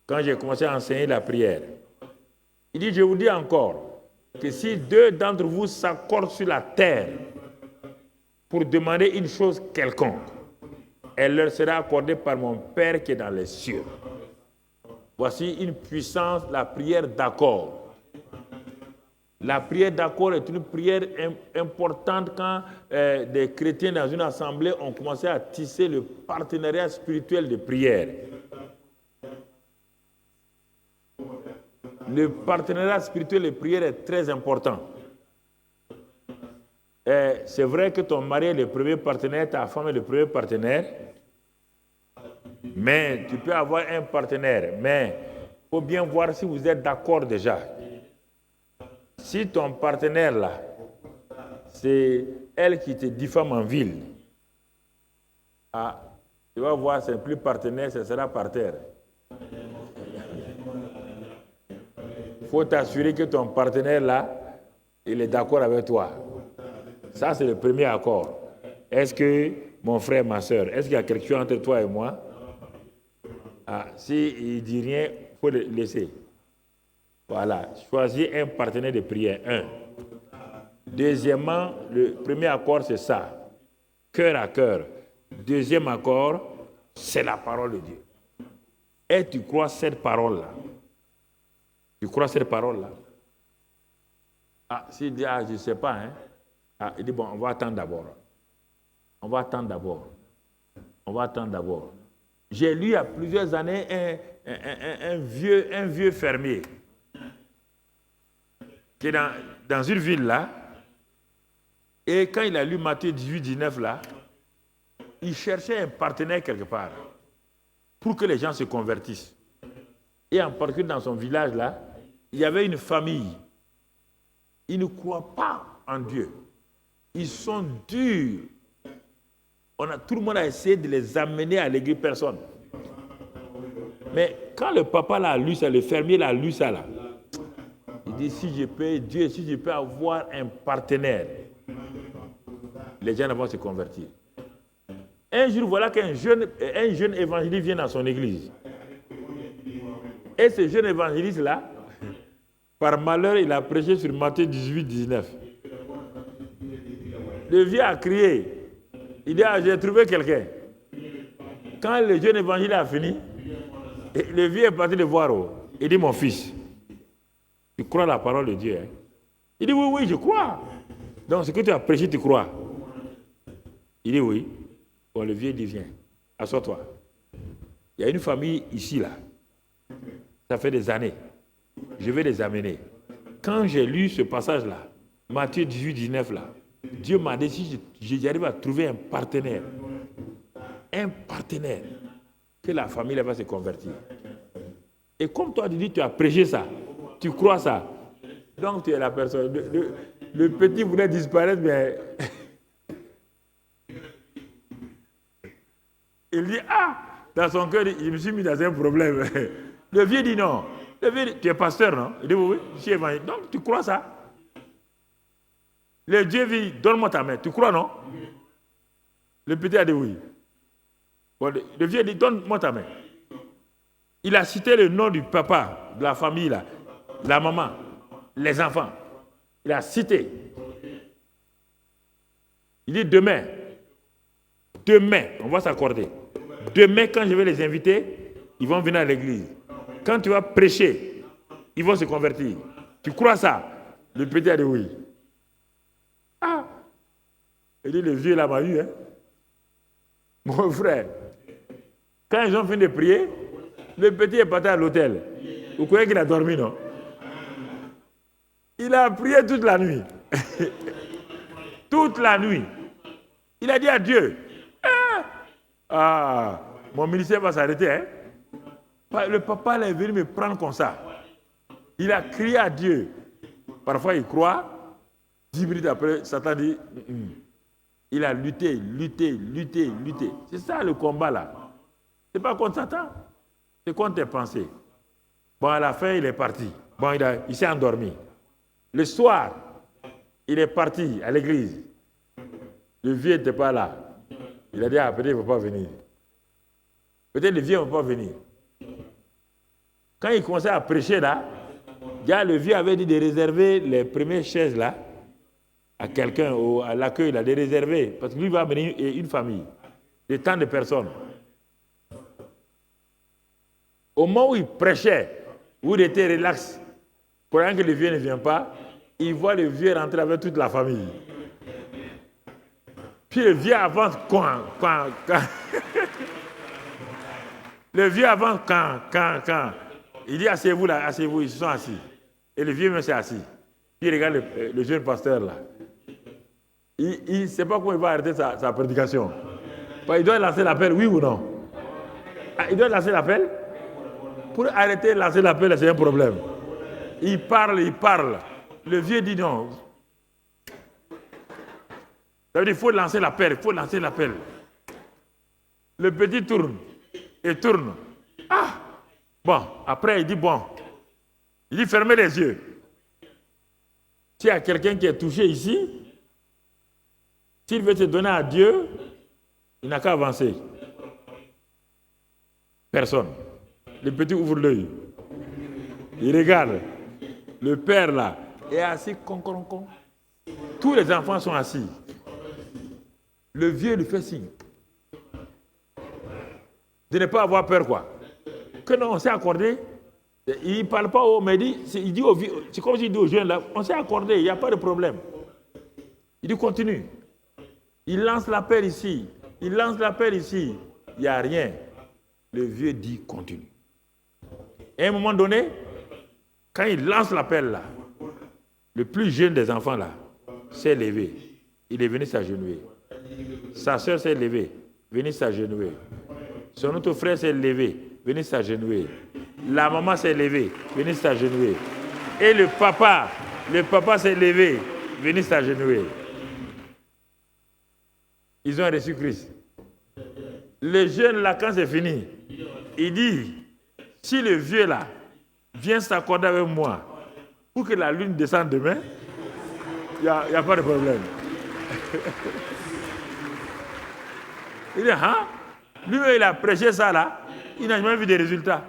quand j'ai commencé à enseigner la prière. Il dit, je vous dis encore, que si 2 d'entre vous s'accordent sur la terre pour demander une chose quelconque, elle leur sera accordée par mon Père qui est dans les cieux. Voici une puissance, la prière d'accord. La prière d'accord est une prière importante quand des chrétiens dans une assemblée ont commencé à tisser le partenariat spirituel de prière. Le partenariat spirituel de prière est très important. C'est vrai que ton mari est le premier partenaire, ta femme est le premier partenaire, mais tu peux avoir un partenaire, mais il faut bien voir si vous êtes d'accord déjà. Si ton partenaire là, c'est elle qui te diffame en ville, tu vas voir, c'est plus partenaire, ce sera par terre. Il faut t'assurer que ton partenaire là, il est d'accord avec toi. Ça, c'est le premier accord. Est-ce que, mon frère, ma soeur, est-ce qu'il y a quelque chose entre toi et moi? S'il ne dit rien, il faut le laisser. Voilà, choisis un partenaire de prière, 1. Deuxièmement, le premier accord, c'est ça. Cœur à cœur. Deuxième accord, c'est la parole de Dieu. Et tu crois cette parole-là? Tu crois cette parole-là? S'il dit, je ne sais pas, hein? Il dit, bon, on va attendre d'abord. On va attendre d'abord. On va attendre d'abord. J'ai lu il y a plusieurs années un vieux fermier qui est dans une ville là, et quand il a lu Matthieu 18, 19 là, il cherchait un partenaire quelque part pour que les gens se convertissent. Et en particulier dans son village là, il y avait une famille. Ils ne croient pas en Dieu. Ils sont durs. Tout le monde a essayé de les amener à l'église, personne. Mais quand le papa l'a lu ça, le fermier l'a lu ça là, il dit, si je peux avoir un partenaire, les gens vont se convertir. Un jour, voilà qu'un jeune évangéliste vient dans son église. Et ce jeune évangéliste-là, par malheur, il a prêché sur Matthieu 18, 19. Le vieux a crié. Il dit, j'ai trouvé quelqu'un. Quand le jeune évangéliste a fini, le vieux est parti le voir. Il dit, mon fils, tu crois la parole de Dieu, hein? Il dit, oui, je crois. Donc, ce que tu as prêché, tu crois. Il dit, oui. Bon, le vieux dit, viens, assois-toi. Il y a une famille ici, là. Ça fait des années. Je vais les amener. Quand j'ai lu ce passage-là, Matthieu 18, 19, là, Dieu m'a dit, si j'arrive à trouver un partenaire, un partenaire, que la famille va se convertir. Et comme toi, tu dis, tu as prêché ça, tu crois ça, donc tu es la personne. Le petit voulait disparaître, mais il dit, dans son cœur, je me suis mis dans un problème. Le vieux dit non. Le vieux dit, tu es pasteur, non? Il dit, oui, je suis évangéliste. Donc, tu crois ça? Le Dieu dit, donne-moi ta main. Tu crois, non? Le petit a dit oui. Bon, le vieux dit, donne-moi ta main. Il a cité le nom du papa, de la famille, là, la maman, les enfants. Il a cité. Il dit, demain, on va s'accorder. Demain, quand je vais les inviter, ils vont venir à l'église. Quand tu vas prêcher, ils vont se convertir. Tu crois ça? Le petit a dit oui. Il dit, le vieux là m'a eu, hein. Mon frère, quand ils ont fini de prier, le petit est parti à l'hôtel. Vous croyez qu'il a dormi, non? Il a prié toute la nuit. Toute la nuit. Il a dit à Dieu, mon ministère va s'arrêter, hein? Le papa est venu me prendre comme ça. Il a crié à Dieu. Parfois, il croit. 10 minutes après, Satan dit, Il a lutté. C'est ça le combat là. C'est pas contre Satan. C'est contre tes pensées. Bon, à la fin, il est parti. Bon, il s'est endormi. Le soir, il est parti à l'église. Le vieux n'était pas là. Il a dit, peut-être il ne va pas venir. Peut-être le vieux ne va pas venir. Quand il commençait à prêcher là, le vieux avait dit de réserver les premières chaises là à quelqu'un, à l'accueil, là, de réserver. Parce que lui va amener une famille de tant de personnes. Au moment où il prêchait, où il était relax, pendant que le vieux ne vient pas, il voit le vieux rentrer avec toute la famille. Puis le vieux avance quand. Le vieux avance quand. Il dit, asseyez-vous là, asseyez-vous, ils se sont assis. Et le vieux même s'est assis. Puis il regarde le jeune pasteur là. Il ne sait pas comment il va arrêter sa prédication. Il doit lancer l'appel, oui ou non? Il doit lancer l'appel? Pour arrêter de lancer l'appel, c'est un problème. Il parle. Le vieux dit non. Ça veut dire qu'il faut lancer l'appel, Le petit tourne. Bon, après il dit bon. Il dit fermez les yeux. S'il y a quelqu'un qui est touché ici, s'il veut te donner à Dieu, il n'a qu'à avancer. Personne. Le petit ouvre l'œil. Il regarde. Le père là est assis con. Tous les enfants sont assis. Le vieux lui fait signe. De ne pas avoir peur quoi. Que non, on s'est accordé. Il ne parle pas haut, mais il dit au vieux, c'est comme s'il dit aux jeunes là, on s'est accordé, il n'y a pas de problème. Il dit continue. Il lance l'appel ici. Il n'y a rien. Le vieux dit continue. Et à un moment donné, quand il lance l'appel là, le plus jeune des enfants là s'est levé. Il est venu s'agenouiller. Sa soeur s'est levée, venue s'agenouiller. Son autre frère s'est levé, venu s'agenouiller. La maman s'est levée, venue s'agenouiller. Et le papa s'est levé, venu s'agenouiller. Ils ont reçu Christ. Le jeune là, quand c'est fini, il dit, si le vieux là vient s'accorder avec moi pour que la lune descende demain, il n'y a pas de problème. Il dit, lui, il a prêché ça là, il n'a jamais vu des résultats.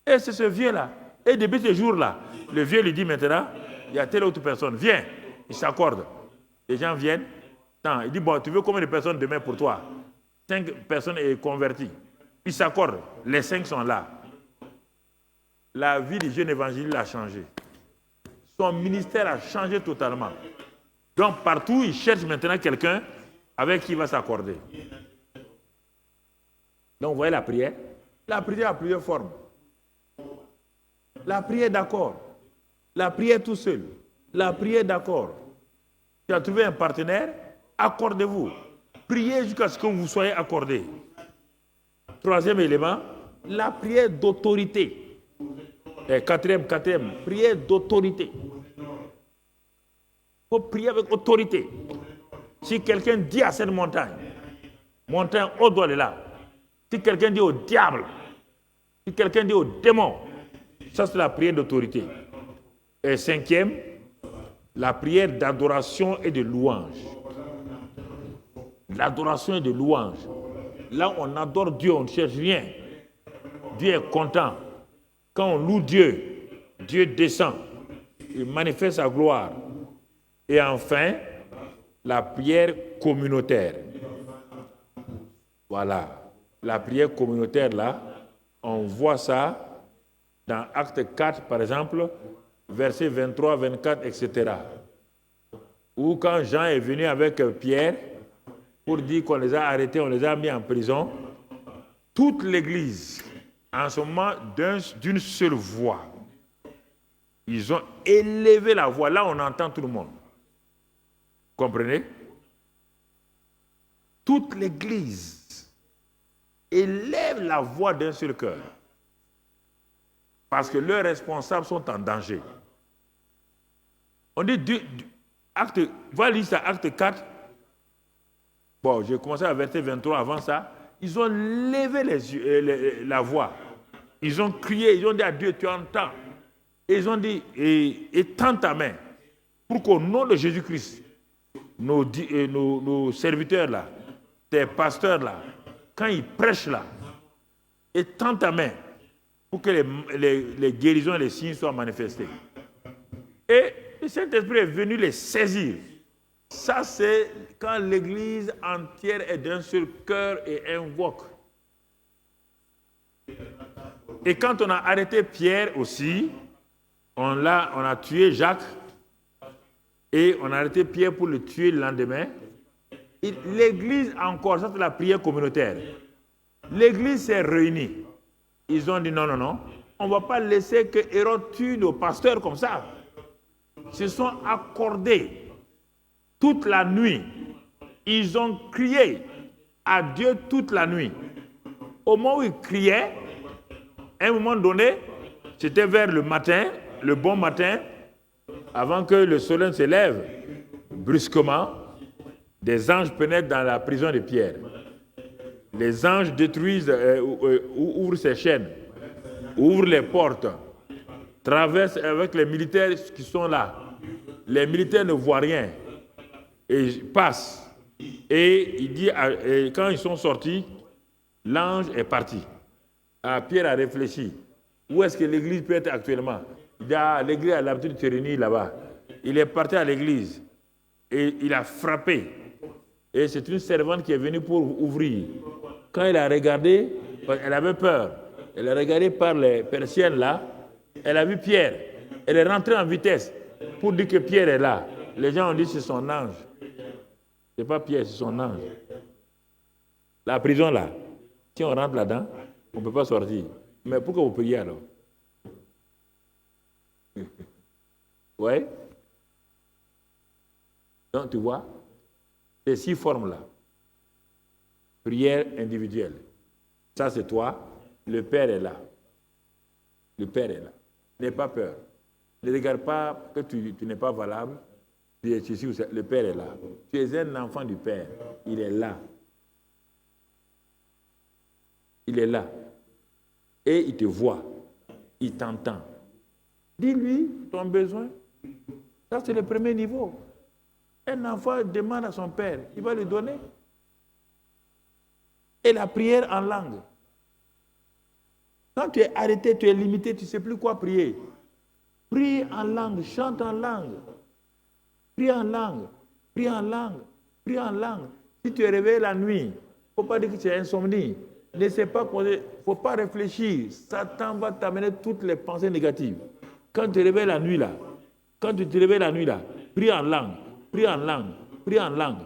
Et c'est ce vieux-là. Et depuis ce jour-là, le vieux lui dit maintenant, il y a telle autre personne, viens, il s'accorde. Les gens viennent, il dit, bon, tu veux combien de personnes demain pour toi? 5 personnes est converties. Il s'accorde, les 5 sont là. La vie du jeune évangéliste a changé. Son ministère a changé totalement. Donc partout, il cherche maintenant quelqu'un avec qui il va s'accorder. Donc vous voyez la prière? La prière a plusieurs formes. La prière d'accord. La prière tout seul. La prière d'accord. Tu as trouvé un partenaire, accordez-vous. Priez jusqu'à ce que vous soyez accordé. Troisième élément, la prière d'autorité. Quatrième, prière d'autorité. Il faut prier avec autorité. Si quelqu'un dit à cette montagne, on doit aller là. Si quelqu'un dit au diable, si quelqu'un dit au démon, ça c'est la prière d'autorité. Et cinquième, la prière d'adoration et de louange. L'adoration et de louange. Là, on adore Dieu, on ne cherche rien. Dieu est content. Quand on loue Dieu, Dieu descend. Il manifeste sa gloire. Et enfin, la prière communautaire. Voilà. La prière communautaire, là, on voit ça dans Acte 4, par exemple, versets 23, 24, etc. Ou quand Jean est venu avec Pierre, pour dire qu'on les a arrêtés, on les a mis en prison, toute l'Église, en ce moment, d'une seule voix, ils ont élevé la voix. Là, on entend tout le monde. Comprenez? Toute l'Église élève la voix d'un seul cœur. Parce que leurs responsables sont en danger. On dit, va lire ça, Acte 4. Bon, j'ai commencé à verset 23 avant ça. Ils ont levé la voix. Ils ont crié, ils ont dit à Dieu, tu entends. Et ils ont dit, étends ta main pour qu'au nom de Jésus-Christ, nos serviteurs là, tes pasteurs là, quand ils prêchent là, étends ta main pour que les guérisons et les signes soient manifestés. Et le Saint-Esprit est venu les saisir. Ça, c'est quand l'Église entière est d'un seul cœur et invoque. Et quand on a arrêté Pierre aussi, on a tué Jacques et on a arrêté Pierre pour le tuer le lendemain. L'Église encore, ça c'est la prière communautaire. L'Église s'est réunie. Ils ont dit non, on ne va pas laisser que Hérode tue nos pasteurs comme ça. Ils se sont accordés. Toute la nuit, ils ont crié à Dieu toute la nuit. Au moment où ils criaient, à un moment donné, c'était vers le matin, le bon matin, avant que le soleil ne se lève, brusquement, des anges pénètrent dans la prison de Pierre. Les anges détruisent, ouvrent ses chaînes, ouvrent les portes, traversent avec les militaires qui sont là. Les militaires ne voient rien. Et passe. Et il dit, quand ils sont sortis, l'ange est parti. Pierre a réfléchi. Où est-ce que l'église peut être actuellement? Il dit, l'église a l'habitude de se réunir là-bas. Il est parti à l'église. Et il a frappé. Et c'est une servante qui est venue pour ouvrir. Quand il a regardé, elle avait peur. Elle a regardé par les persiennes là. Elle a vu Pierre. Elle est rentrée en vitesse pour dire que Pierre est là. Les gens ont dit, c'est son ange. Ce n'est pas Pierre, c'est son ange. La prison là, si on rentre là-dedans, on ne peut pas sortir. Mais pourquoi vous priez alors? Oui? Donc tu vois, ces 6 formes-là. Prière individuelle. Ça c'est toi, le Père est là. Le Père est là. N'aie pas peur. Ne regarde pas que tu n'es pas valable. Le Père est là. Tu es un enfant du Père. Il est là. Il est là. Et il te voit. Il t'entend. Dis-lui ton besoin. Ça, c'est le premier niveau. Un enfant demande à son Père. Il va lui donner. Et la prière en langue. Quand tu es arrêté, tu es limité, tu ne sais plus quoi prier. Prie en langue, chante en langue. Prie en langue, prie en langue, prie en langue. Si tu es réveillé la nuit, il ne faut pas dire que tu es insomnie. Ne sais pas poser, il ne faut pas réfléchir. Satan va t'amener toutes les pensées négatives. Quand tu te réveilles la nuit là, prie en langue, prie en langue, prie en langue.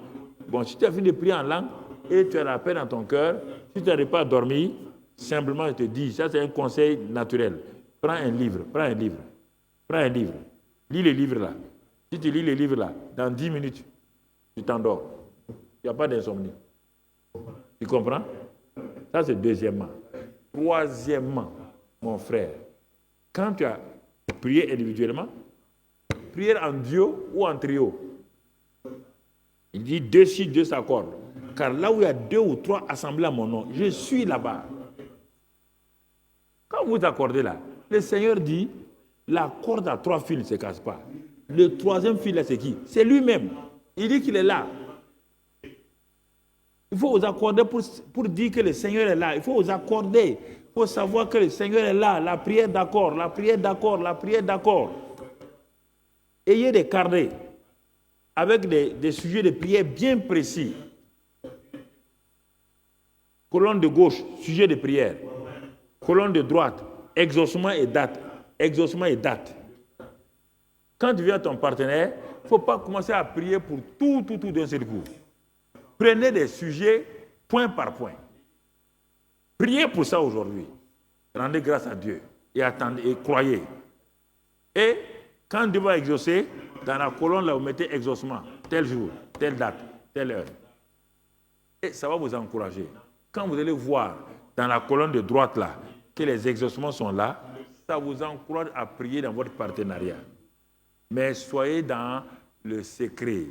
Bon, si tu as fini de prier en langue et tu as la paix dans ton cœur, si tu n'arrives pas à dormir, simplement je te dis, ça c'est un conseil naturel. Prends un livre. Lis le livre là. Si tu lis le livre là, dans 10 minutes, tu t'endors. Il n'y a pas d'insomnie. Tu comprends? Ça, c'est deuxièmement. Troisièmement, mon frère, quand tu as prié individuellement, prière en duo ou en trio. Il dit 2 si 2 s'accordent. Car là où il y a 2 ou 3 assemblés à mon nom, je suis là-bas. Quand vous accordez là, le Seigneur dit, la corde à 3 fils ne se casse pas. Le 3e fil là, c'est qui? C'est lui-même. Il dit qu'il est là. Il faut vous accorder pour dire que le Seigneur est là. Il faut vous accorder. Il faut savoir que le Seigneur est là. La prière d'accord, la prière d'accord, la prière d'accord. Ayez des carnets avec des sujets de prière bien précis. Colonne de gauche, sujet de prière. Colonne de droite, exaucement et date. Exaucement et date. Quand tu viens à ton partenaire, il ne faut pas commencer à prier pour tout d'un seul coup. Prenez des sujets point par point. Priez pour ça aujourd'hui. Rendez grâce à Dieu et attendez et croyez. Et quand Dieu va exaucer, dans la colonne là, vous mettez exaucement, tel jour, telle date, telle heure. Et ça va vous encourager. Quand vous allez voir dans la colonne de droite là que les exaucements sont là, ça vous encourage à prier dans votre partenariat. Mais soyez dans le secret.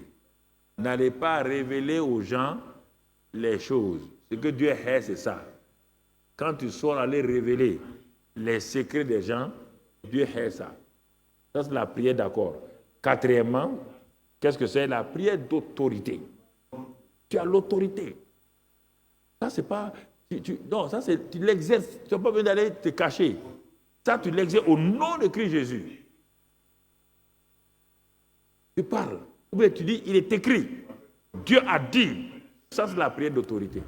N'allez pas révéler aux gens les choses. Ce que Dieu hait, c'est ça. Quand tu sors aller révéler les secrets des gens, Dieu hait ça. Ça, c'est la prière d'accord. Quatrièmement, qu'est-ce que c'est? La prière d'autorité. Tu as l'autorité. Ça, c'est pas... non, ça, c'est... Tu l'exerces. Tu n'as pas besoin d'aller te cacher. Ça, tu l'exerces au nom de Christ Jésus. Tu parles. Ou bien tu dis, il est écrit. Dieu a dit. Ça, c'est la prière d'autorité.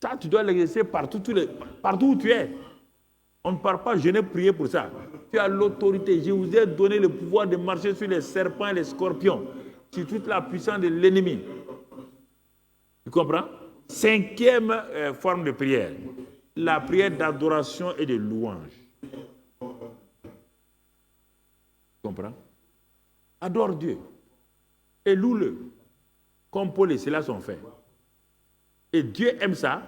Ça, tu dois l'exercer partout où tu es. On ne parle pas, je n'ai prié pour ça. Tu as l'autorité. Je vous ai donné le pouvoir de marcher sur les serpents et les scorpions, sur toute la puissance de l'ennemi. Tu comprends? 5e forme de prière, la prière d'adoration et de louange. Tu comprends? Adore Dieu et loue-le, comme Paul et Silas ont fait. Et Dieu aime ça.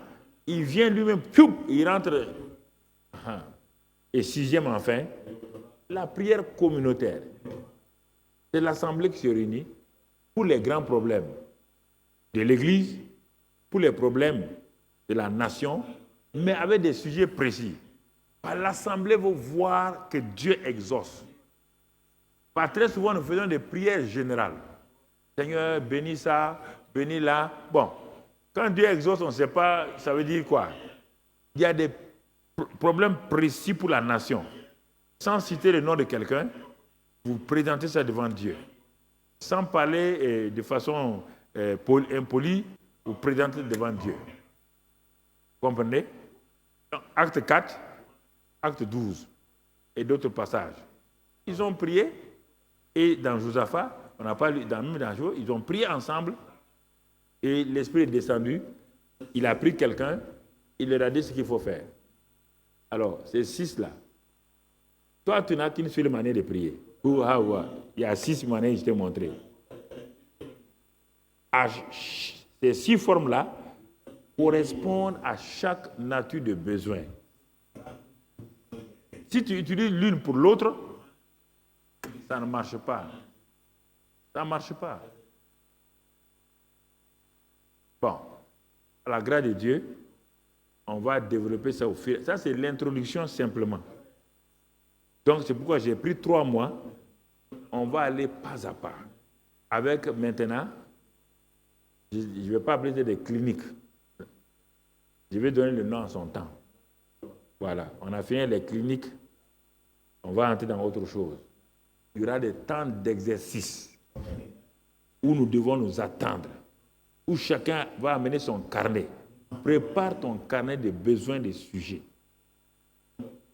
Il vient lui-même, il rentre. Et 6e enfin, la prière communautaire. C'est l'assemblée qui se réunit pour les grands problèmes de l'Église, pour les problèmes de la nation, mais avec des sujets précis. L'assemblée va voir que Dieu exauce. Pas très souvent, nous faisons des prières générales. Seigneur, bénis ça, bénis là. Bon, quand Dieu exauce, on ne sait pas, ça veut dire quoi? Il y a des problèmes précis pour la nation. Sans citer le nom de quelqu'un, vous présentez ça devant Dieu. Sans parler de façon impolie, vous présentez devant Dieu. Comprenez? Acte 4, acte 12 et d'autres passages. Ils ont prié et dans Josaphat, on n'a pas lu, dans Josué, ils ont prié ensemble et l'Esprit est descendu. Il a pris quelqu'un, il leur a dit ce qu'il faut faire. Alors, ces 6-là, toi, tu n'as qu'une seule manière de prier. Il y a 6 manières que je t'ai montré. Ces 6 formes-là correspondent à chaque nature de besoin. Si tu utilises l'une pour l'autre, ça ne marche pas. Ça ne marche pas. Bon, à la grâce de Dieu, on va développer ça au fil. Ça, c'est l'introduction simplement. Donc, c'est pourquoi j'ai pris 3 mois. On va aller pas à pas. Avec maintenant, je ne vais pas appeler ça des cliniques. Je vais donner le nom en son temps. Voilà, on a fini les cliniques. On va entrer dans autre chose. Il y aura des temps d'exercice où nous devons nous attendre, où chacun va amener son carnet. Prépare ton carnet de besoins des sujets.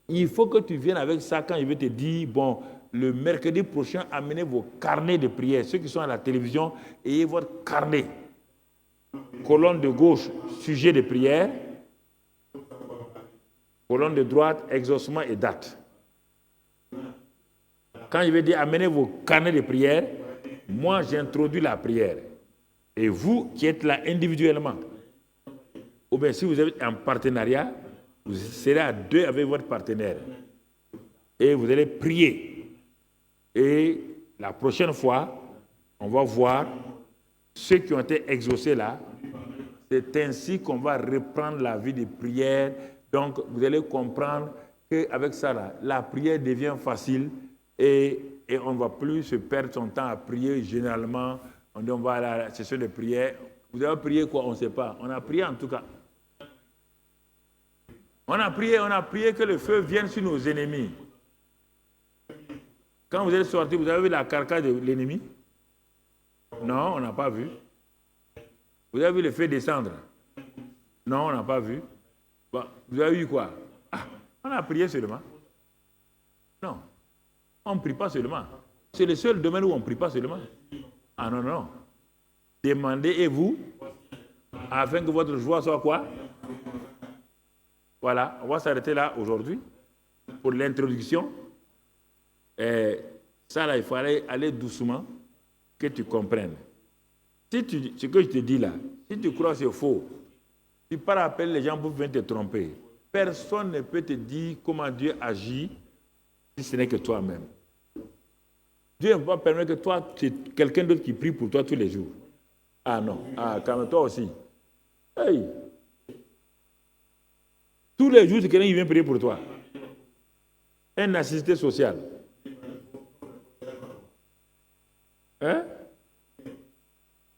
Il faut que tu viennes avec ça quand il veut te dire, bon, le mercredi prochain, amenez vos carnets de prière. Ceux qui sont à la télévision, ayez votre carnet. Colonne de gauche, sujet de prière. Colonne de droite, exaucement et date. Quand il veut dire, amenez vos carnets de prière, moi, j'introduis la prière. Et vous qui êtes là individuellement, bien, si vous êtes en partenariat, vous serez à deux avec votre partenaire. Et vous allez prier. Et la prochaine fois, on va voir ceux qui ont été exaucés là. C'est ainsi qu'on va reprendre la vie de prière. Donc, vous allez comprendre qu'avec ça, là, la prière devient facile et on ne va plus se perdre son temps à prier. Généralement, on dit on va à la session de prière. Vous avez prié quoi? On ne sait pas. On a prié en tout cas. On a prié que le feu vienne sur nos ennemis. Quand vous êtes sorti, vous avez vu la carcasse de l'ennemi? Non, on n'a pas vu. Vous avez vu le feu descendre? Non, on n'a pas vu. Bon, vous avez vu quoi? On a prié seulement. Non, on ne prie pas seulement. C'est le seul domaine où on ne prie pas seulement. Ah non, non. Demandez-vous afin que votre joie soit quoi? Voilà, on va s'arrêter là aujourd'hui pour l'introduction. Ça, là, il faut aller doucement, que tu comprennes. Ce que je te dis là, si tu crois que c'est faux, tu pars appeler les gens pour venir te tromper. Personne ne peut te dire comment Dieu agit si ce n'est que toi-même. Dieu ne va pas permettre que toi, c'est quelqu'un d'autre qui prie pour toi tous les jours. Ah non, calme-toi aussi. Hey. Tous les jours, c'est quelqu'un qui vient prier pour toi. Un assisté social. Hein?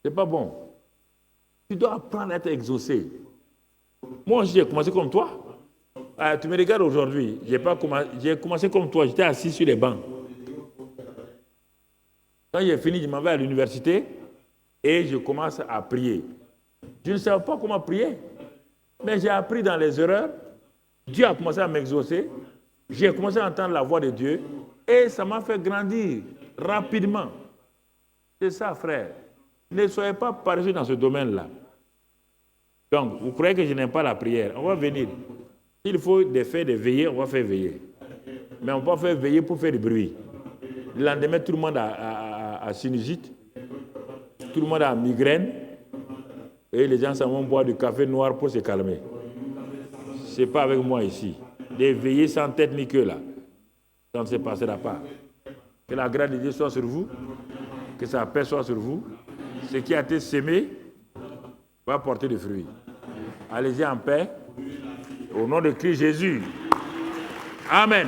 C'est pas bon. Tu dois apprendre à être exaucé. Moi, j'ai commencé comme toi. Tu me regardes aujourd'hui. J'ai commencé comme toi. J'étais assis sur les bancs. Quand j'ai fini, je m'en vais à l'université et je commence à prier. Je ne savais pas comment prier. Mais j'ai appris dans les erreurs. Dieu a commencé à m'exaucer. J'ai commencé à entendre la voix de Dieu. Et ça m'a fait grandir rapidement. C'est ça, frère. Ne soyez pas paresseux dans ce domaine-là. Donc, vous croyez que je n'aime pas la prière? On va venir. S'il faut faire des veillées, on va faire veiller. Mais on va faire veiller pour faire du bruit. Le lendemain, tout le monde a sinusite. Tout le monde a migraine. Et les gens s'en vont boire du café noir pour se calmer. Ce n'est pas avec moi ici. Des veillées sans tête ni queue là. Ça ne se passera pas. Que la grâce de Dieu soit sur vous. Que sa paix soit sur vous. Ce qui a été semé va porter des fruits. Allez-y en paix. Au nom de Christ Jésus. Amen.